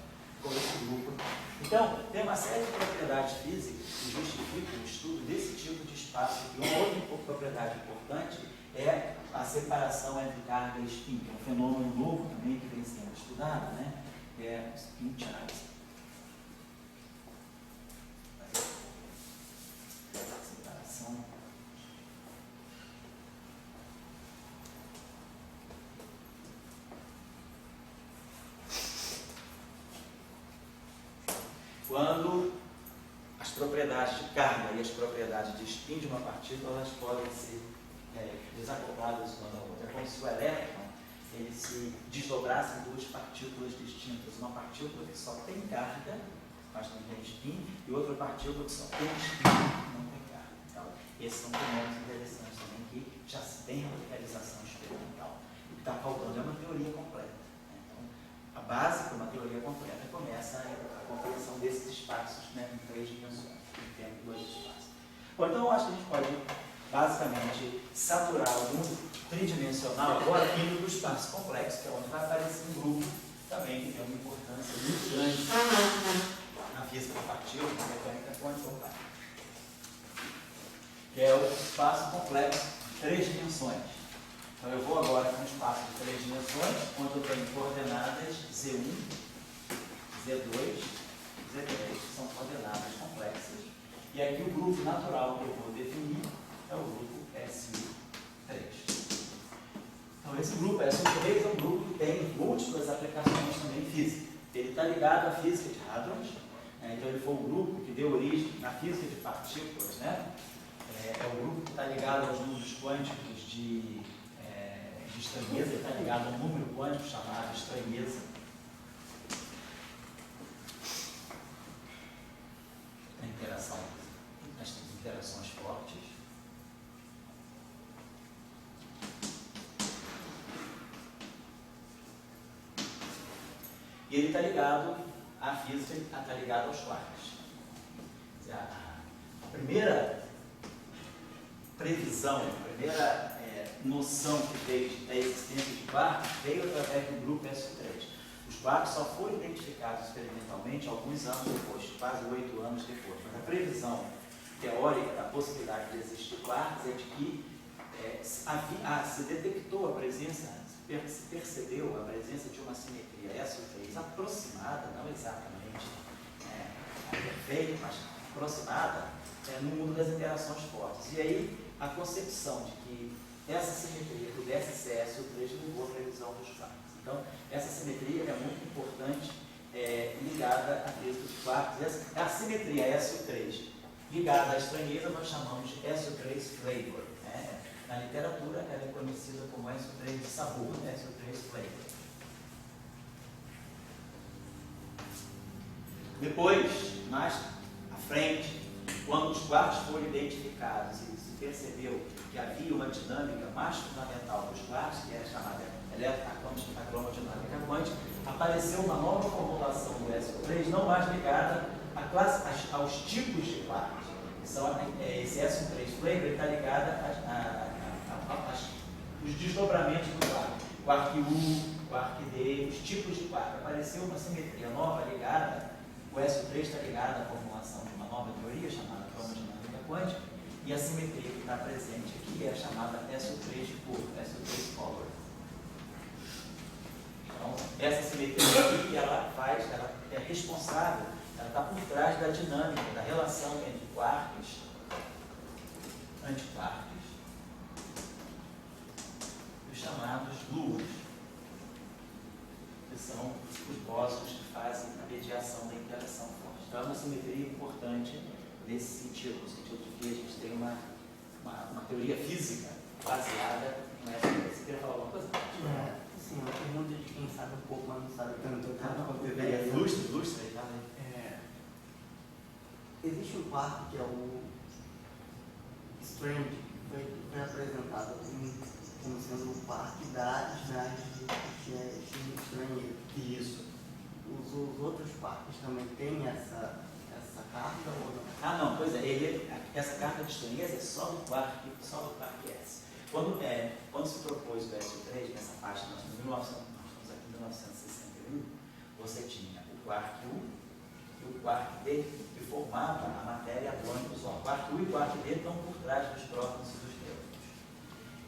com esse grupo. Então, tem uma série de propriedades físicas que justificam o estudo desse tipo de espaço. E uma outra propriedade importante é a separação entre carga e spin, que é um fenômeno novo também que vem sendo estudado, né? É o spin charge. Separação. quando as propriedades de carga e as propriedades de spin de uma partícula elas podem ser desacopladas uma da outra. É como se o elétron ele se desdobrasse em duas partículas distintas. Uma partícula que só tem carga, mas não tem spin, e outra partícula que só tem spin e não tem carga. Então, esses são fenômenos interessantes também, que já se tem radicalização experimental. O que está faltando é uma teoria completa. Então, a base para uma teoria completa começa a compreensão desses espaços, em 3 dimensões, em tempo e 2 espaços. Bom, então eu acho que a gente pode, basicamente, saturar o mundo tridimensional agora indo para o espaço complexo, que é onde vai aparecer um grupo também que tem uma importância muito grande na física da partícula, na mecânica quântica, que é o espaço complexo de 3 dimensões. Então eu vou agora para um espaço de 3 dimensões, onde eu tenho coordenadas Z1, Z2, Z3, que são coordenadas complexas. E aqui o grupo natural que eu vou definir é o grupo SU3. Então esse grupo SU3 é um grupo que tem múltiplas aplicações também em física. Ele está ligado à física de hadrons, então ele foi um grupo que deu origem à física de partículas, é um grupo que está ligado aos números quânticos de estranheza, ele está ligado a um número quântico chamado estranheza. As interações fortes. E ele está ligado à física, está ligado aos quarks. A primeira previsão, a primeira noção que veio da existência de quarks veio através do grupo SU3. Os quarks só foram identificados experimentalmente alguns anos depois, quase 8 anos depois. Mas a previsão teórica da possibilidade de existir quarks é de que se detectou a presença, se percebeu a presença de uma simetria SU3 aproximada, não exatamente perfeita, mas aproximada no mundo das interações fortes. E aí a concepção de que essa simetria pudesse ser SU3 levou a previsão dos quarks. Então, essa simetria é muito importante, ligada à física de quarks. A simetria SU3 ligada à estranheza nós chamamos de SU3 flavor. Na literatura ela é conhecida como SU3 de sabor, SU3 flavor. Depois, mais à frente, quando os quarks foram identificados e se percebeu que havia uma dinâmica mais fundamental dos quarks, que é chamada eletrocromodinâmica quântica, apareceu uma nova formulação do SU3, não mais ligada aos tipos de quarks. Esse SU3 flavor está ligado aos desdobramentos do quark. Quark U, quark D, os tipos de quark. Apareceu uma simetria nova ligada, o SU3 está ligado à formulação de uma nova teoria chamada cromodinâmica quântica, e a simetria que está presente aqui é a chamada SU3 de cor, SU3 color. Então, essa simetria aqui, ela é responsável, ela está por trás da dinâmica, da relação entre quarks, antiquarks, e os chamados gluons, que são os bósons que fazem a mediação da interação forte. Então, é uma simetria importante nesse sentido, no sentido de que a gente tem uma teoria física baseada nessa. Você queria falar alguma coisa? Sim, uma pergunta de quem sabe um pouco, mas não sabe tanto. Ilustra aí, tá? Existe um quark que é o Strange, que foi apresentado como sendo o quark da estranheza. Isso. Os outros quarks também têm essa carga ou não? Não, pois é, essa carga de estranheza é só do quark S. Quando se propôs o SU3, nessa faixa, nós estamos aqui em 1961, você tinha o quark U e o quark D, que formavam a matéria hadrônica do Sol. O quark U e o quark D estão por trás dos prótons e dos nêutrons.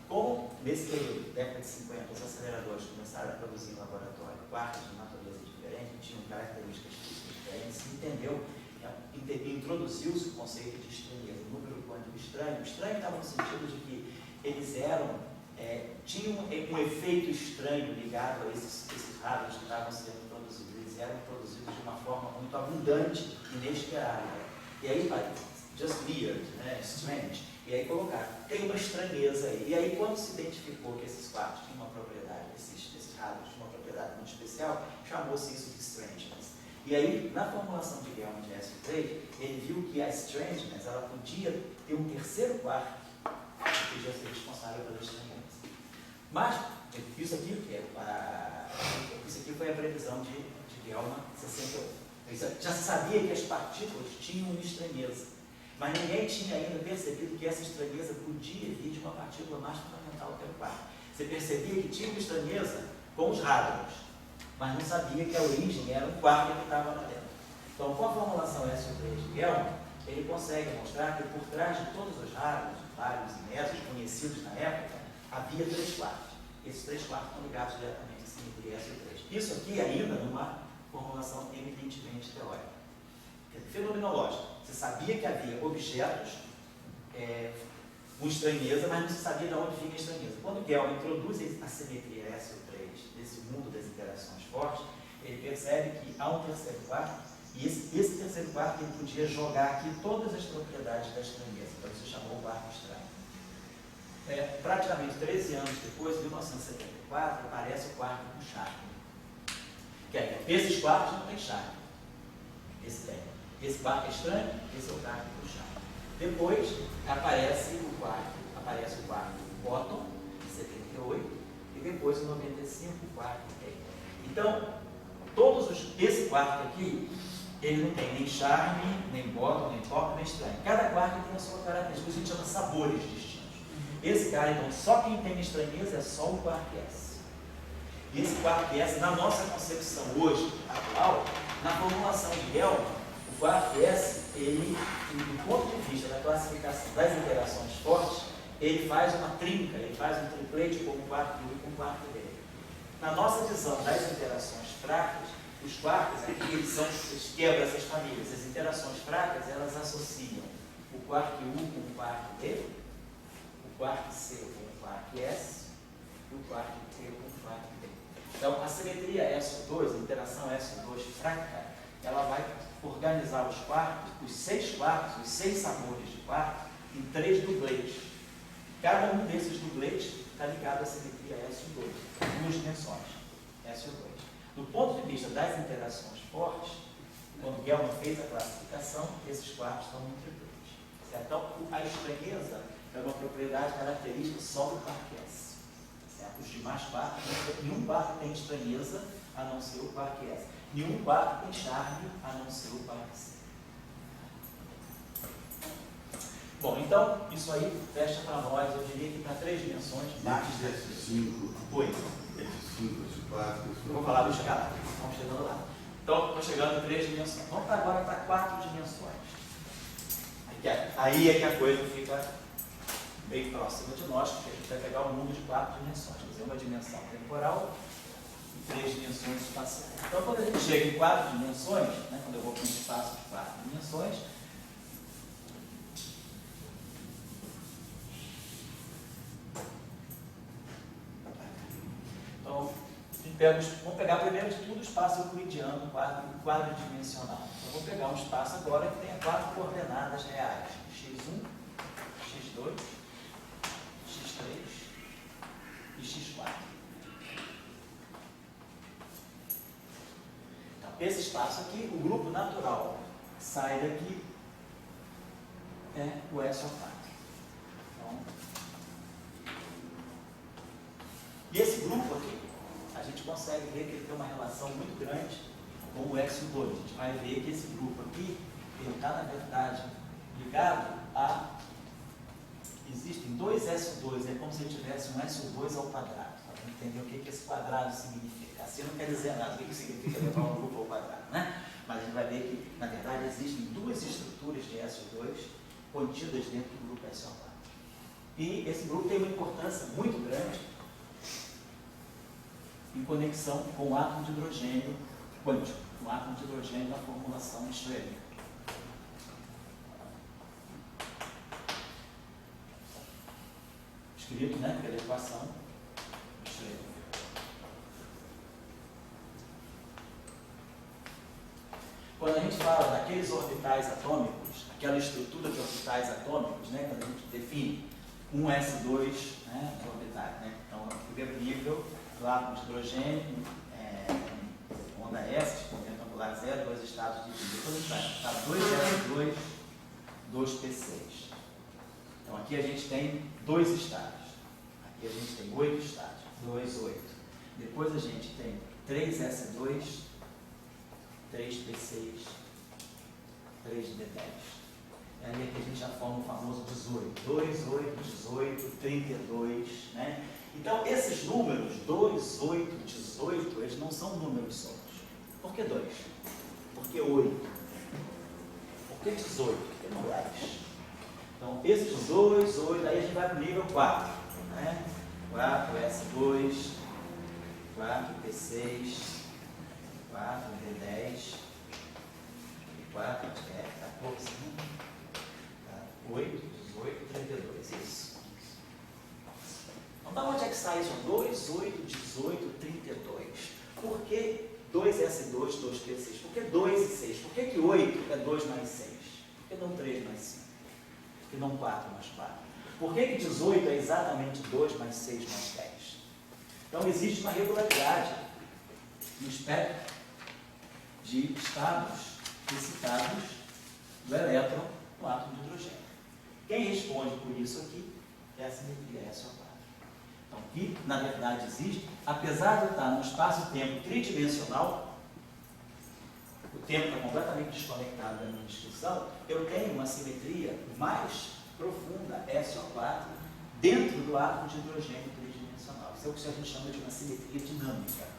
Como, nesse período, década de 50, os aceleradores começaram a produzir em laboratório quarks de natureza diferente, que tinham características físicas diferentes, se entendeu, introduziu-se o conceito de estranheza, o número quântico estranho. O estranho estava no sentido de que eles tinham um efeito estranho ligado a esses hadrons que estavam sendo produzidos. Eles eram produzidos de uma forma muito abundante. estridente, inesperada. E aí vai, just weird, né? Strange. E aí colocar, tem uma estranheza aí. E aí quando se identificou que esses quartos tinham uma propriedade, esses rasgos tinham uma propriedade muito especial, chamou-se isso de strangeness. E aí, na formulação de Gell-Mann de SO3, ele viu que a strangeness, ela podia ter um terceiro quarto que podia ser responsável pela estranheza. Mas, isso aqui foi a previsão de Gell-Mann 68. Já se sabia que as partículas tinham uma estranheza, mas ninguém tinha ainda percebido que essa estranheza podia vir de uma partícula mais fundamental que era o quark. Você percebia que tinha uma estranheza com os hadrons, mas não sabia que a origem era um quark que estava lá dentro. Então, com a formulação SO3 de Gell-Mann, ele consegue mostrar que por trás de todos os hadrons, vários e métodos conhecidos na época, havia 3 quartos. Esses 3 quartos estão ligados diretamente à simetria SO3. Isso aqui ainda numa formulação eminentemente teórica. Fenomenológica. Você sabia que havia objetos com estranheza, mas não se sabia de onde vinha a estranheza. Quando Gell-Mann introduz a simetria SO3 nesse mundo das interações fortes, ele percebe que há um terceiro quarto, e esse terceiro quarto ele podia jogar aqui todas as propriedades da estranheza. Então isso chamou o quarto estranho. Praticamente 13 anos depois, em 1974, aparece o quarto com Sharp. Esses quartos não tem Sharp. Esse tem. Esse quarto é estranho, esse é o quarto do Sharp. Depois aparece o quarto Bottom, em 78, e depois em 95 o quarto Kay. Então, esse quarto aqui, ele não tem nem Charme, nem Bottom, nem Top, nem estranho. Cada quarto tem a sua característica, a gente chama sabores distintos. Esse cara, então, só quem tem estranheza é só o quark S. E esse quark S, na nossa concepção hoje, atual, na formulação de Gell-Mann, o quark S, ele, do ponto de vista da classificação das interações fortes, ele faz uma trinca, ele faz um triplete com o quark U e com o quark D. Na nossa visão das interações fracas, os quarks aqui, eles quebram essas famílias. As interações fracas, elas associam o quark U com o quark D, o quark C com o quark S e o quark T com o quark D. Então, a simetria SO2, a interação SO2 fraca, ela vai organizar os quartos, os 6 quartos, os 6 sabores de quarto, em 3 dubletes. Cada um desses dubletes está ligado à simetria SO2, em 2 dimensões, SO2. Do ponto de vista das interações fortes, quando Gell-Mann fez a classificação, esses quartos estão em triplete. Certo? Então, a estranheza é uma propriedade característica só do quark S. Certo? Os demais quartos, nenhum quarto tem estranheza a não ser o quark S. Nenhum quarto tem charme a não ser o quark C. Bom, então, isso aí fecha para nós, eu diria que para 3 dimensões. Esses 5, Oi. esses 5, esses 4. Eu vou falar dos escalar, estamos chegando lá. Então, estou chegando em 3 dimensões. Vamos agora para 4 dimensões. Aí é que a coisa fica bem próxima de nós, porque a gente vai pegar um mundo de 4 dimensões. Quer dizer, uma dimensão temporal e 3 dimensões espaciais. Então, quando a gente chega em 4 dimensões, né, quando eu vou para um espaço de 4 dimensões, então, vamos pegar primeiro de tudo o espaço euclidiano, quadridimensional. Então, vou pegar um espaço agora que tenha 4 coordenadas reais: x1, x2, x3 e x4. Então, esse espaço aqui, o grupo natural sai daqui, é o SO4. Então, e esse grupo aqui, a gente consegue ver que ele tem uma relação muito grande com o SO2. A gente vai ver que esse grupo aqui, ele está, na verdade, ligado a... Existem 2 SO2, é como se ele tivesse um SO2 ao quadrado. Para entender o que esse quadrado significa. Assim não quer dizer nada, o que significa levar um grupo ao quadrado, né? Mas a gente vai ver que, na verdade, existem 2 estruturas de SO2 contidas dentro do grupo SO4. E esse grupo tem uma importância muito grande em conexão com o átomo de hidrogênio quântico, o átomo de hidrogênio da formulação de Schrödinger. Escrito, né, pela equação de Schrödinger. quando a gente fala daqueles orbitais atômicos, aquela estrutura de orbitais atômicos, né, quando a gente define um S2, né, os orbitais, né, então, o primeiro nível, do átomo de hidrogênio, onda S, momento angular zero, dois estados de vida. Depois a gente vai estar 2S2, 2P6. Então, aqui a gente tem 2 estádios. Aqui a gente tem 8 estádios. 2, 8. Depois a gente tem 3S2, 3P6, 3D10. E aí aqui a gente já forma o famoso 18. 2, 8, 18, 32, né? Então, esses números, 2, 8, 18, eles não são números soltos. Por que 2? Por que 8? Por que 18? Porque não 10. Então, esses 2, 8, aí a gente vai para o nível 4. Né? 4, S2, 4, P6, 4, D10, 4, 14, 8, 18, 32, isso. Então, da onde é que sai isso? 2, 8, 18, 32. Por que 2S2, 2P6? Por que 2 e 6? Por que 8 é 2 mais 6? Por que não 3 mais 5? Por que não 4 mais 4? Por que 18 é exatamente 2 mais 6 mais 10? Então, existe uma regularidade no espectro de estados excitados do elétron no átomo de hidrogênio. Quem responde por isso aqui é a simetria SO4. Então, que na verdade existe, apesar de estar no espaço-tempo tridimensional, o tempo está completamente desconectado da minha descrição, eu tenho uma simetria mais profunda, SO4, dentro do átomo de hidrogênio tridimensional. Isso é o que a gente chama de uma simetria dinâmica.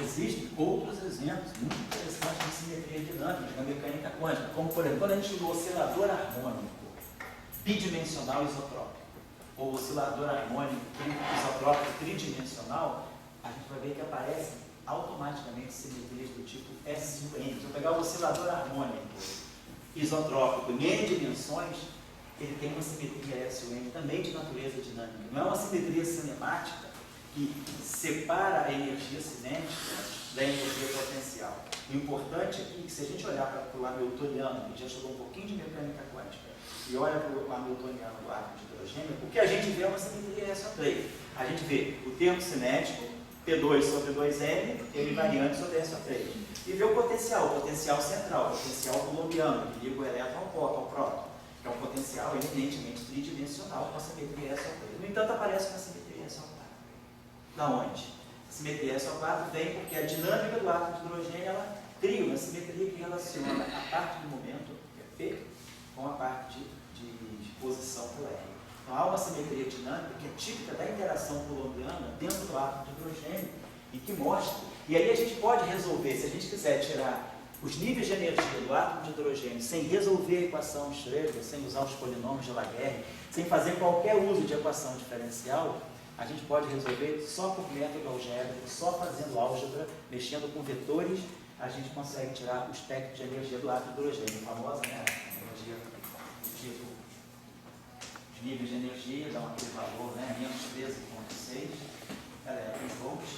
Existem outros exemplos muito interessantes de simetria dinâmica na mecânica quântica, como, por exemplo, quando a gente usa o oscilador harmônico bidimensional isotrópico, ou oscilador harmônico isotrópico tridimensional, a gente vai ver que aparecem automaticamente simetrias do tipo SUN. Se eu pegar o oscilador harmônico isotrópico em N dimensões, ele tem uma simetria SUN também de natureza dinâmica. Não é uma simetria cinemática que separa a energia cinética da energia potencial. O importante aqui é que se a gente olhar para o Hamiltoniano, que já estudou um pouquinho de mecânica quântica, e olha para o Hamiltoniano do átomo de hidrogênio, o que a gente vê é uma simetria SO3. A gente vê o termo cinético, P2 sobre 2M, ele variante sobre SO3. E vê o potencial central, o potencial coulombiano, que liga o elétron ao próton, que é um potencial eminentemente tridimensional com a simetria SO3. No entanto, aparece uma simetria SO4. Da onde? A simetria SO4 vem porque a dinâmica do átomo de hidrogênio ela cria uma simetria que relaciona a parte do momento, que é P, com a parte de posição por R. Então há uma simetria dinâmica que é típica da interação coulombiana dentro do átomo de hidrogênio e que mostra. E aí a gente pode resolver, se a gente quiser tirar os níveis de energia do átomo de hidrogênio sem resolver a equação de Schrödinger, sem usar os polinômios de Laguerre, sem fazer qualquer uso de equação diferencial, a gente pode resolver só por método algébrico, só fazendo álgebra, mexendo com vetores, a gente consegue tirar o espectro de energia do átomo de hidrogênio, a famosa, né, energia do tipo, os níveis de energia dão aquele valor, né, menos 13,6 volts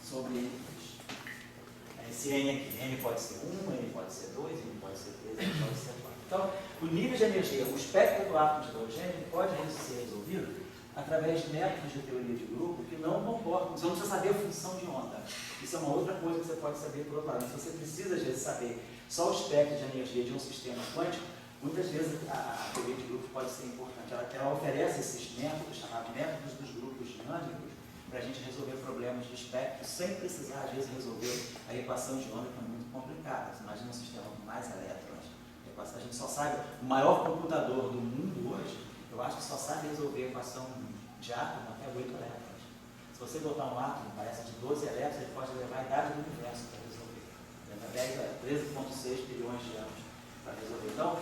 sobre esse N aqui. N pode ser 1, N pode ser 2, N pode ser 3, N pode ser 4. Então, o nível de energia, o espectro do átomo de hidrogênio pode ser resolvido através de métodos de teoria de grupo que não concordam. Você não precisa saber a função de onda. Isso é uma outra coisa que você pode saber por outro lado. Se você precisa, às vezes, saber só o espectro de energia de um sistema quântico, muitas vezes a teoria de grupos pode ser importante. Ela oferece esses métodos, chamados métodos dos grupos dinâmicos, para a gente resolver problemas de espectro sem precisar, às vezes, resolver a equação de onda, que é muito complicada. Você imagina um sistema com mais elétrons. A gente só sabe, o maior computador do mundo hoje, eu acho que só sabe resolver a equação de átomo até 8 elétrons. Se você botar um átomo, parece de 12 elétrons, ele pode levar a idade do universo para resolver. Leva 13,6 bilhões de anos para resolver. Então,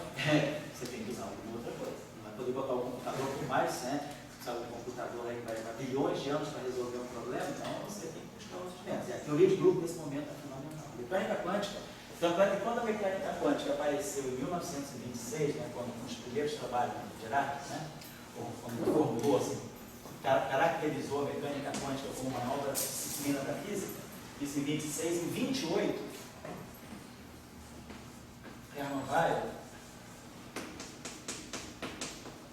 você tem que usar alguma outra coisa. Não vai poder botar o computador por mais, né? Sabe, um computador aí que vai levar bilhões de anos para resolver um problema, então você tem que buscar outros métodos. E aqui teoria de grupo nesse momento é fundamental. Mecânica quântica, tanto é que quando a mecânica quântica apareceu em 1926, né, quando os primeiros trabalhos de Dirac, né, quando formulou, assim, caracterizou a mecânica quântica como uma nova disciplina da física, isso em 26, em 28, Hermann Weyl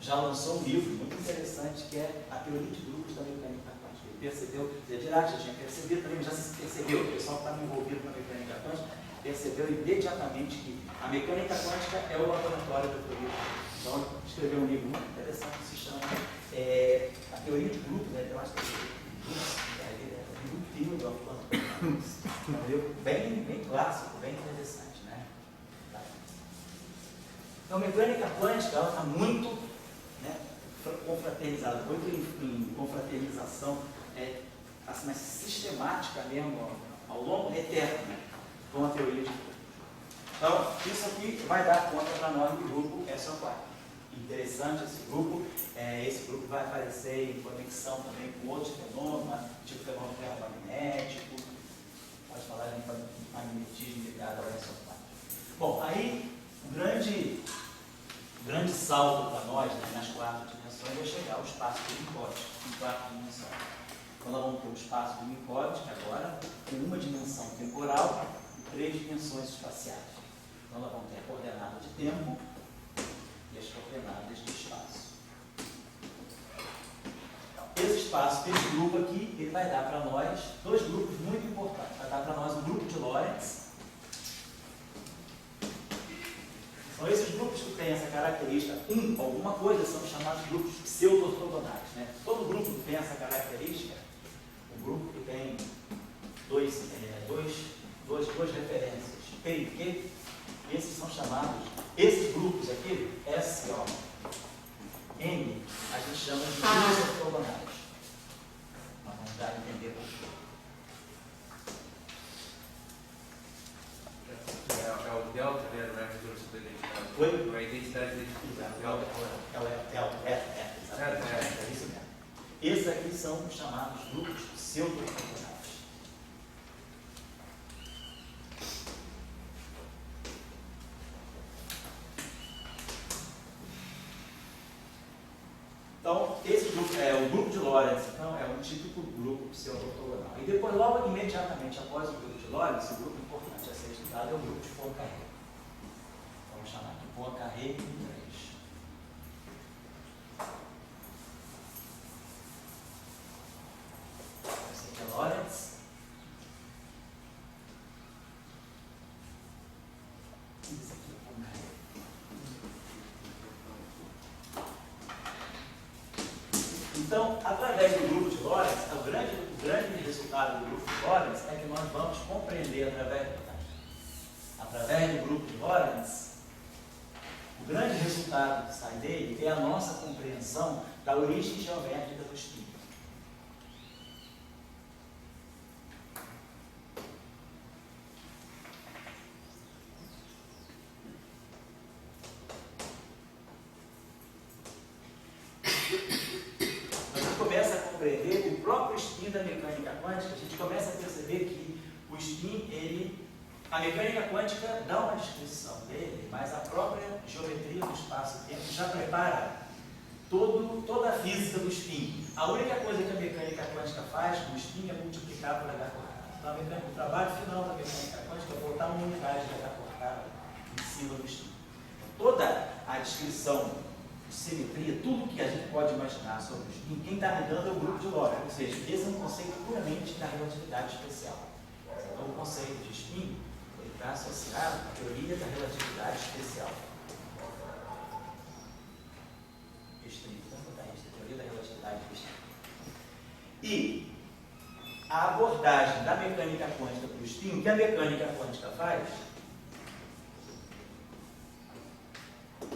já lançou um livro muito interessante que é a teoria de grupos da mecânica quântica. Ele percebeu, Dirac já tinha percebido também, já se percebeu, o pessoal que estava envolvido na mecânica quântica percebeu imediatamente que a mecânica quântica é o laboratório da teoria de grupos. Então, ele escreveu um livro muito interessante que se chama A Teoria de Grupos, né? Eu acho que é muito tímido, é um livro bem clássico, bem interessante, né? Então, a mecânica quântica está muito, né, confraternizada, muito em confraternização, assim, mas sistemática mesmo, ao longo eterno, né, com a teoria de grupos. Então, isso aqui vai dar conta para nós do grupo SO4. Interessante esse grupo vai aparecer em conexão também com outros fenômenos, tipo fenômeno ferromagnético, pode falar de magnetismo ligado ao SO4. Bom, aí o grande salto para nós, né, nas 4 dimensões é chegar ao espaço de Minkowski, em 4 dimensões. Então nós vamos ter o espaço de Minkowski agora, com uma dimensão temporal e 3 dimensões espaciais. Então nós vamos ter a coordenada de tempo e as coordenadas de espaço. Esse espaço, esse grupo aqui, ele vai dar para nós 2 grupos muito importantes. Vai dar para nós um grupo de Lorentz. São esses grupos que têm essa característica, alguma coisa, são chamados grupos pseudo-ortogonais, né? Todo grupo que tem essa característica, o grupo que tem duas referências, P e Q, esses são chamados, esses grupos aqui, S, O, N, a gente chama de grupos ortogonais. Nós vamos dar a entender por quê. É o delta, né? Não é a resolução da identidade. Oi? Não é a identidade da É isso mesmo. Esses aqui são chamados grupos pseudo-ortogonais. Então, esse grupo, o grupo de Lorentz, então, é um típico grupo pseudo-ortogonal. E depois, logo imediatamente após o grupo de Lorentz, o grupo importante a ser estudado é o grupo de Poincaré. Vamos chamar aqui Poincaré em 3. Esse aqui é Lorentz. Esse aqui é Poincaré. Então, através do grupo de Lorentz, o grande resultado do grupo de Lorentz é que nós vamos compreender através do grupo de Lorentz, o grande resultado que sai dele é a nossa compreensão da origem geométrica do espírito. Compreender o próprio spin da mecânica quântica, a gente começa a perceber que o spin, a mecânica quântica dá uma descrição dele, mas a própria geometria do espaço-tempo já prepara toda a física do spin. A única coisa que a mecânica quântica faz com o spin é multiplicar por h quadrado. Então, o trabalho final da mecânica quântica é botar uma unidade de h quadrado em cima do spin. Toda a descrição, simetria, tudo que a gente pode imaginar sobre o spin, quem está me dando é o grupo de Lorentz, ou seja, esse é um conceito puramente da relatividade especial. Então, o conceito de spin está associado à teoria da relatividade especial. Restrita, vou botar isso, a teoria da relatividade especial. E a abordagem da mecânica quântica para o spin, o que a mecânica quântica faz?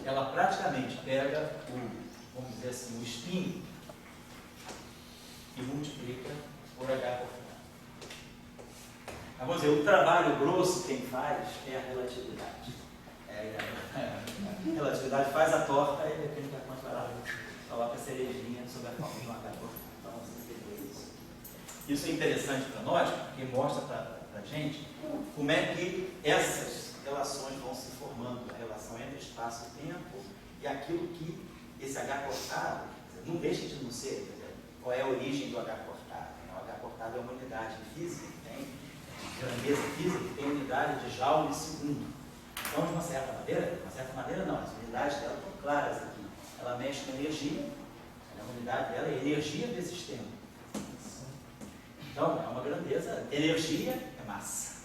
Ela praticamente pega vamos dizer assim, o spin e multiplica por h quadrado. Vamos dizer, o trabalho grosso quem faz é a relatividade. A relatividade faz a torta e a mecânica quântica coloca a cerejinha sobre a forma de um h quadrado. Então, você entendeu isso. Isso é interessante para nós, porque mostra para a gente como é que essas relações vão se formando, a relação entre espaço e tempo, e aquilo que esse H cortado não deixa de não ser. Quer dizer, qual é a origem do H cortado? O H cortado é uma unidade física, que tem grandeza física, que tem unidade de joule segundo. Então, de uma certa maneira não, as unidades dela estão claras aqui. Ela mexe com energia, a unidade dela é energia vezes tempo. Então, é uma grandeza. Energia é massa.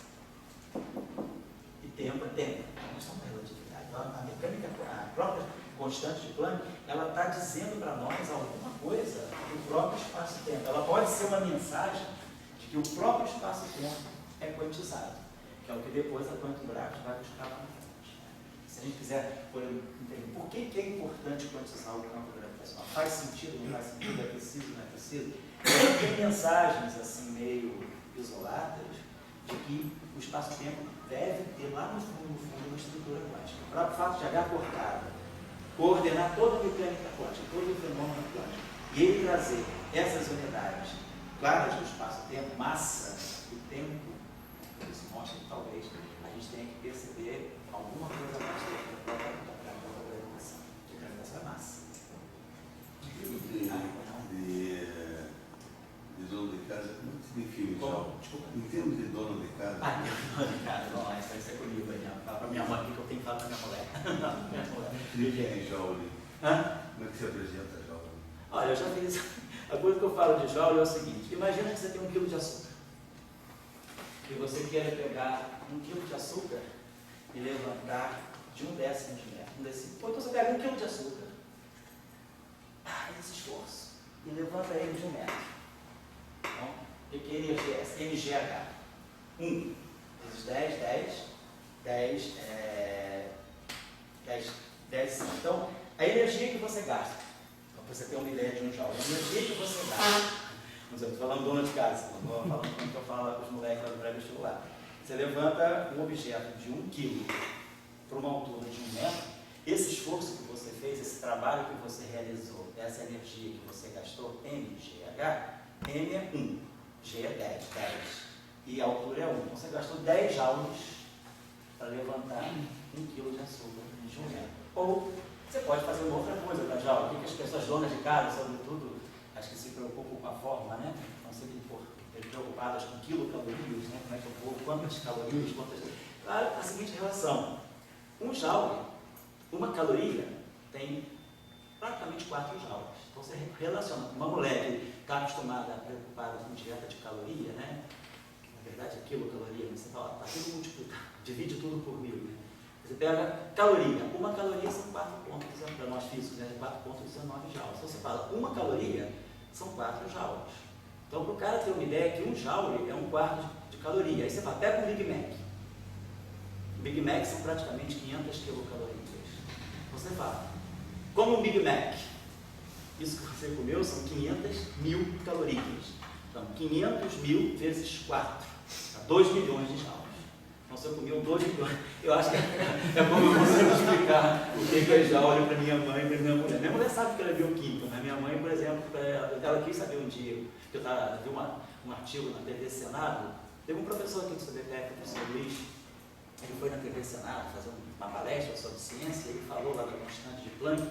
E tempo é tempo. É uma questão da relatividade. Então, a mecânica, a própria constante de Planck, ela está dizendo para nós alguma coisa do próprio espaço-tempo. Ela pode ser uma mensagem de que o próprio espaço-tempo é quantizado, que é o que depois a Quantum Gravity vai buscar lá na frente. Se a gente quiser entender por que é importante quantizar o campo gravitacional, faz sentido, não faz sentido, é preciso, não é preciso? Tem mensagens assim meio isoladas de que o espaço-tempo deve ter lá no fundo uma estrutura quântica. O próprio fato de H cortado coordenar toda a mecânica quântica, todo o fenômeno quântico, e ele trazer essas unidades claras do espaço-tempo, massa e tempo, isso mostra que talvez a gente tenha que perceber alguma coisa mais dentro da própria gravitação. A gravitação é massa. De dono de casa, como é que significa Como? isso? Desculpa. Em termos de dono de casa. Dono de casa, não, isso é comigo, fala para minha mãe que eu tenho que falar para minha mulher. O que é joule? Como é que se apresenta joule? Olha, eu já fiz. A coisa que eu falo de joule é o seguinte: imagina que você tem 1 quilo de açúcar. E você quer pegar 1 quilo de açúcar e levantar de 1 décimo de metro. Ou então você pega 1 quilo de açúcar, faz esse esforço e levanta ele de 1 metro. Então, o que é energia? Essa MGH. 1 vezes 10. Então, a energia que você gasta, para você ter uma ideia de um joule, a energia que você gasta, não sei, estou falando dona de casa, estou falando como que eu falo para os moleques lá do pré-vestibular. Você levanta um objeto de 1 quilo para uma altura de 1 metro, esse esforço que você fez, esse trabalho que você realizou, essa energia que você gastou, MGH, M é 1, G é 10. E a altura é 1. Então você gastou 10 joules para levantar 1 quilo de açúcar de 1 metro. Ou você pode fazer uma outra coisa para joule. O que as pessoas donas de casa, sobretudo, as que se preocupam com a forma, né? Estão sempre preocupadas com quilocalorias, né? Como é que eu vou, quantas calorias, Claro, a seguinte relação. 1 joule, 1 caloria, tem praticamente 4 joules. Então você relaciona com uma mulher que está acostumada, preocupada com dieta de caloria, né? Na verdade é quilocaloria, mas você fala, está tudo multiplicado, divide tudo por 1000, né? Você pega caloria, 1 caloria são 4 pontos, para nós físicos, né? 4,19 joules. Então você fala, 1 caloria são 4 joules. Então, para o cara ter uma ideia que 1 joule é 1/4 de caloria. Aí você fala, pega um Big Mac. O Big Mac são praticamente 500 quilocalorias. Você fala, como um Big Mac, isso que você comeu são 500.000 calorias. Então, 500.000 vezes 4, dá 2 milhões de joules. Então, se eu comeu 2 milhões, eu acho que é bom eu consigo explicar o que é joule para minha mãe e para minha mulher. Minha mulher sabe que ela é bioquímica, mas minha mãe, por exemplo, ela quis saber um dia, que eu vi um artigo na TV Senado, teve um professor aqui do CBPE, o professor Luiz, ele foi na TV Senado fazer uma palestra sobre ciência, e ele falou lá da constante de Planck,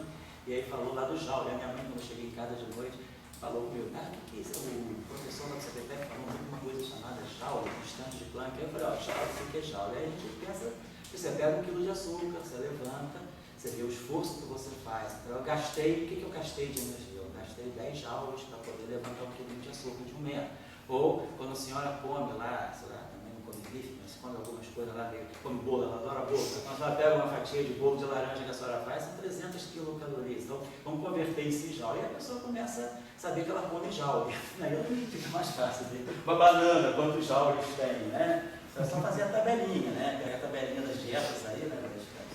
e aí falou lá do joule. A minha mãe, quando eu cheguei em casa de noite, falou comigo, o que é isso? O professor lá do CBPE falou uma coisa chamada joule, constante de Planck. Aí eu falei, joule, o que é joule? Aí a gente pensa, você pega 1 quilo de açúcar, você levanta, você vê o esforço que você faz. Então eu gastei, o que eu gastei de energia? Eu gastei 10 joules para poder levantar 1 quilo de açúcar de 1 metro. Ou quando a senhora come lá, sei lá, também não come bife, mas come algumas coisas lá, come bolo, ela adora bolo. Quando ela pega uma fatia de bolo de laranja que a senhora faz, são 300 quilocalorias. Então, vamos converter isso em joule. E a pessoa começa a saber que ela come joule. Aí fica mais fácil. Uma banana, quantos joules tem, né? É só fazer a tabelinha, né? Pegar a tabelinha das dietas aí, né?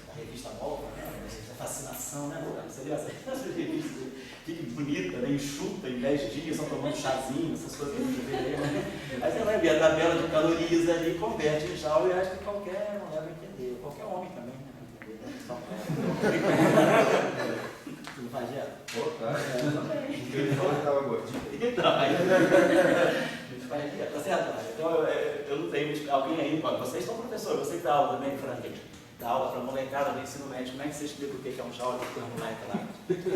Da revista nova, né? Da fascinação, né? Você viu essa revista? Fique bonita, né? Enxuta em 10 dias, só tomando chazinho, essas coisas que a gente vê aí, né? Aí você vai ver a tabela de calorias ali, converte em joule, e acho que qualquer mulher vai entender. Qualquer homem também, né? Vai entender, né? Só você não faz dieta? Pô, tá. Porque ele falou que estava gordinho. Então, aí a gente Alguém aí, vocês são professores, você que dá aula também, Frank, dá aula para molecada do ensino médio, como é que você explica o que é um Joule e o moleque lá?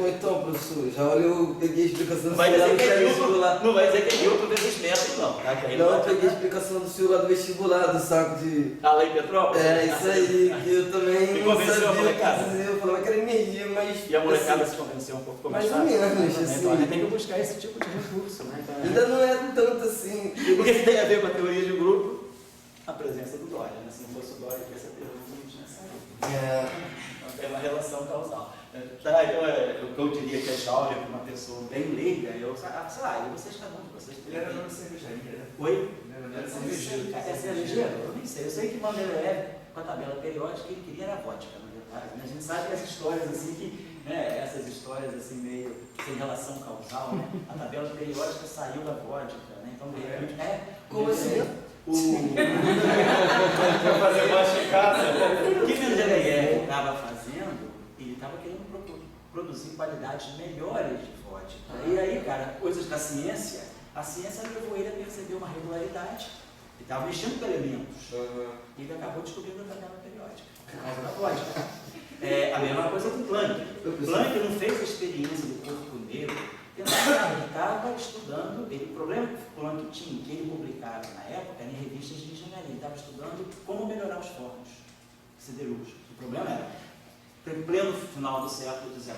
Ou então, professor, Joule eu peguei a explicação do Vai senhor lá dizer do que é vestibular. Newton, não vai dizer que é Newton vezes metro, não, tá? Que aí Não, vai eu peguei a tentar. explicação do senhor lá do vestibular, do saco de... A lei Petrópolis? É, isso aí, que eu também Me não convenceu a sabia o que molecada? dizer, eu falava que era energia, mas... E a molecada assim, se convenceu um pouco, ficou mais mais ou fácil. menos, Né? assim. Então a gente tem que buscar esse tipo de recurso, né? Então, ainda não é tanto assim... porque se tem a ver com a teoria de grupo, a presença do Dória, né? Se não fosse o Dória, que essa teoria não tinha saído. Então tem uma relação causal. Tá, o que eu diria que é Joule para uma pessoa bem leiga, eu, sei lá, e vocês, cada um de vocês... Ele era nome de cervejaria, né? Oi? Ele era nome Eu de não sei, cervejaria. é cervejeiro? Eu nem sei. Eu sei que Mendeleev, com a tabela periódica, ele queria era vodka, na verdade. A gente sabe que essas histórias assim, essas histórias assim, meio sem relação causal, né? A tabela periódica saiu da vodka, né? Então, de repente, Como assim? Vai fazer vodka em casa. O que Mendeleev estava fazendo, ele estava querendo produzir qualidades melhores de vodka. E aí, cara, coisas da ciência, a ciência levou ele a perceber uma regularidade. Ele estava mexendo com elementos. E ele acabou descobrindo a tabela periódica, por causa da vodka. A mesma coisa com Planck. Planck não fez a experiência do corpo negro. Ele estava estudando, o problema que Planck tinha, que ele publicava na época, em revistas de engenharia, ele estava estudando como melhorar os fornos siderúrgicos. O problema era, em pleno final do século XIX,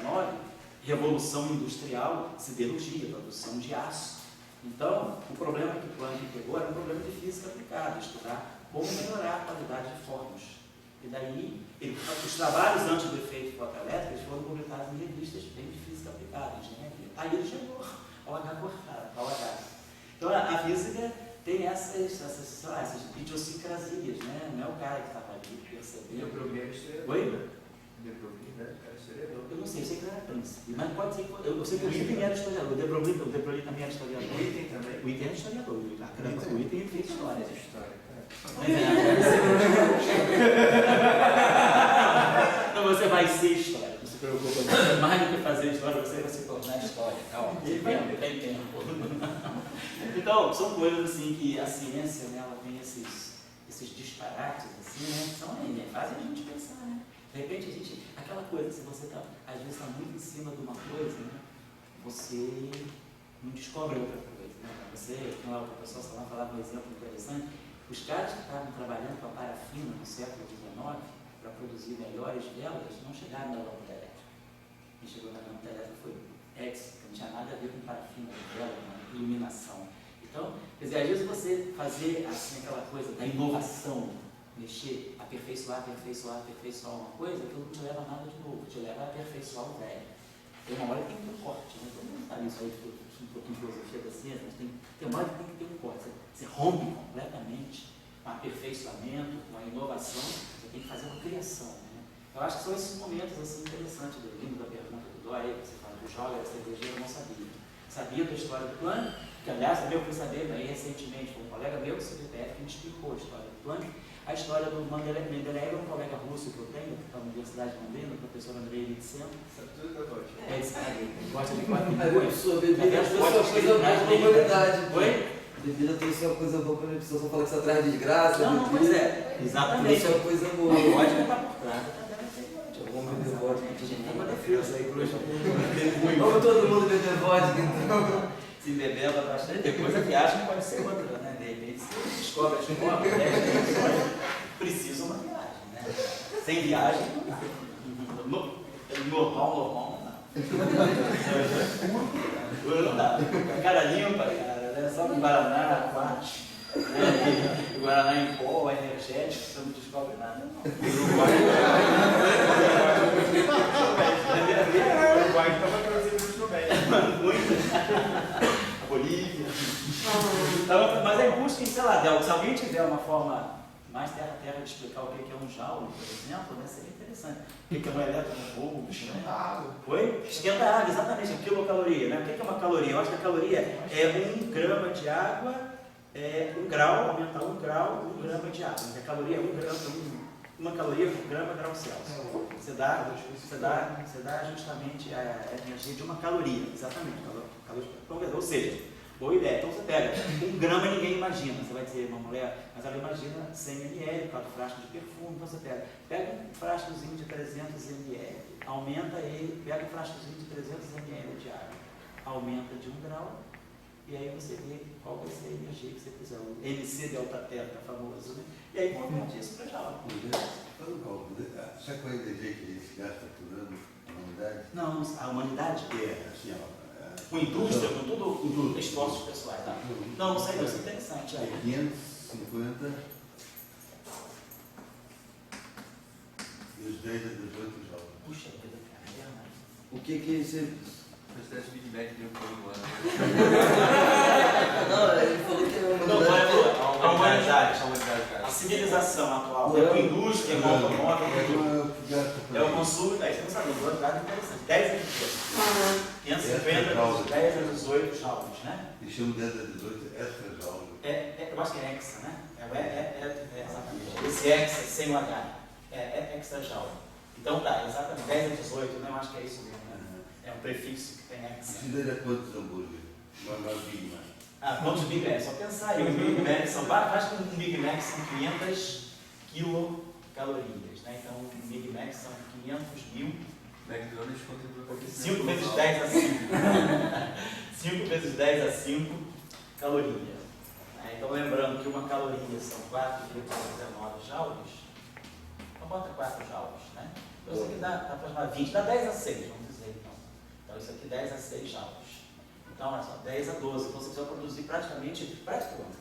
revolução industrial, siderurgia, produção de aço. Então, o problema que Planck pegou era um problema de física aplicada, estudar como melhorar a qualidade de fornos. E daí, os trabalhos antes do efeito fotoelétrico foram publicados em revistas bem de física aplicada, engenharia. Aí ele chegou ao H. Então, a física tem essas idiosincrasias, né? Não é o cara que estava ali que percebeu. De Broglie era historiador. Oi? De Broglie, né? Era historiador. Eu não sei, eu sei que ele era príncipe, mas pode ser que... Eu sei que o Item era historiador, o De Broglie também era historiador. O Item também? O Item era historiador, o Item fez história. Não, você vai ser história, não se preocupa. Mais do que fazer história, você vai se tornar história. Calma, tem tempo. Então, são coisas assim que a ciência, né, ela tem esses disparates, assim, né, que são, fazem a gente pensar, né? De repente, aquela coisa, se você tá, às vezes está muito em cima de uma coisa, né, você não descobre outra coisa, né? Você, como o professor Salão falava um exemplo interessante, os caras que estavam trabalhando com a parafina no século XIX para produzir melhores velas não chegaram na lâmpada elétrica. Quem chegou na lâmpada elétrica foi Edison, que não tinha nada a ver com parafina, vela, iluminação. Então, quer dizer, às vezes você fazer assim, aquela coisa da inovação, mexer, aperfeiçoar uma coisa, aquilo não te leva a nada de novo, te leva a aperfeiçoar o velho. Tem uma hora que tem que ter um corte, né? Todo mundo sabe isso aí, um pouquinho de filosofia da ciência, mas tem uma hora que tem que ter um corte. Você rompe completamente com aperfeiçoamento, com a inovação, você tem que fazer uma criação. Né? Eu acho que são esses momentos assim, interessantes, vindo da pergunta do Dória, que você fala do Joga, da cervejeira, eu não sabia. Sabia da história do Planck, que aliás também eu fui saber aí recentemente, com um colega meu do CBPF, que me explicou a história do Planck. A história do Mendeleev é um colega russo que eu tenho, que está na Universidade de Londrina, o professor Andrei Litsenko. Sabe tudo da vodka. Ele sabe, ele gosta de quatro A pessoa bebida trouxe uma coisa boa para a humanidade. Oi? Bebida trouxe uma coisa boa para a pessoa, só fala que isso traz desgraça. Não, pois é, exatamente. Trouxe uma coisa boa. A vodka está por trás. Vamos beber vodka. Tem uma defesa aí, Bruxa. Vamos todo mundo beber vodka, então. Se bebendo bastante, depois a viagem pode ser outra, né? De repente você descobre as formas, precisa uma viagem, né? Sem viagem, normal, não dá. Com a cara limpa, cara, né? Só com Guaraná, quate, né? E Guaraná em pó, energético, você não descobre nada, não. O Uruguai estava traduzindo isso no bem. Muito. Bolívia. Então, mas aí busquem, sei lá, se alguém tiver uma forma mais terra-terra de explicar o que é um joule, por exemplo, né, seria interessante. O que é um elétron-volt? Esquenta a água. Oi? Esquenta a água, exatamente, a quilocaloria. Né? O que é uma caloria? Eu acho que a caloria é 1 grama de água, 1 grau, aumentar 1 grau, 1 grama de água. A caloria é 1 grama, uma caloria por grama grau Celsius. Você dá justamente a energia de uma caloria, exatamente. Ou seja, Ou ideia. Então você pega 1 grama, ninguém imagina. Você vai dizer uma mulher, mas ela imagina 100 ml, 4 frascos de perfume. Então você pega um frascozinho de 300 ml, aumenta ele, pega um frascozinho de 300 ml de água, aumenta de 1 grau, e aí você vê qual vai ser a energia que você quiser. O MC delta teta famoso, né? E aí converte isso para joule. Faz um cálculo. Sabe qual é a energia que a gente gasta por ano na humanidade? Não, a humanidade É, assim, ó. com indústria, com tudo, esforços pessoais. Tá? Não sei, isso é interessante. É 550 e os 10 a 18 jogos. Puxa vida, cara, é verdade. O que você... Quantidade de Big Mac deu por um ano. Não, ele falou que é uma... Não, a humanidade. A humanidade, cara. A civilização atual, é com indústria, com automóvel, com tudo. É o consumo, aí você não sabe, o dado interessante. 10 a 18. 550 vezes 10 a 18 joules, né? E chama 10 a 18 extra jogos. Eu acho que é hexa, né? Exatamente. Esse hexa, sem o H, é extra joule. Então tá, exatamente, 10 a 18, né? Eu acho que é isso mesmo, né? É um prefixo que tem hexa. Isso daí é quantos hambúrgueres? Uma Big Mac. Ah, quantos Big Mac? Só pensar aí, um Big Mac são, acho que um Big Mac são 500 quilocalorias, né? Então um Big Mac são 500 mil. McDonald's contribui para 5 vezes 10 a 5. 5 vezes 10 a 5 calorias. Então lembrando que uma caloria são 4,19 joules. Então bota 4 joules, né? Então isso aqui dá para chamar 20, dá 10 a 6, vamos dizer então. Então isso aqui 10 a 6 joules. Então olha só, 10 a 12. Então você precisa produzir praticamente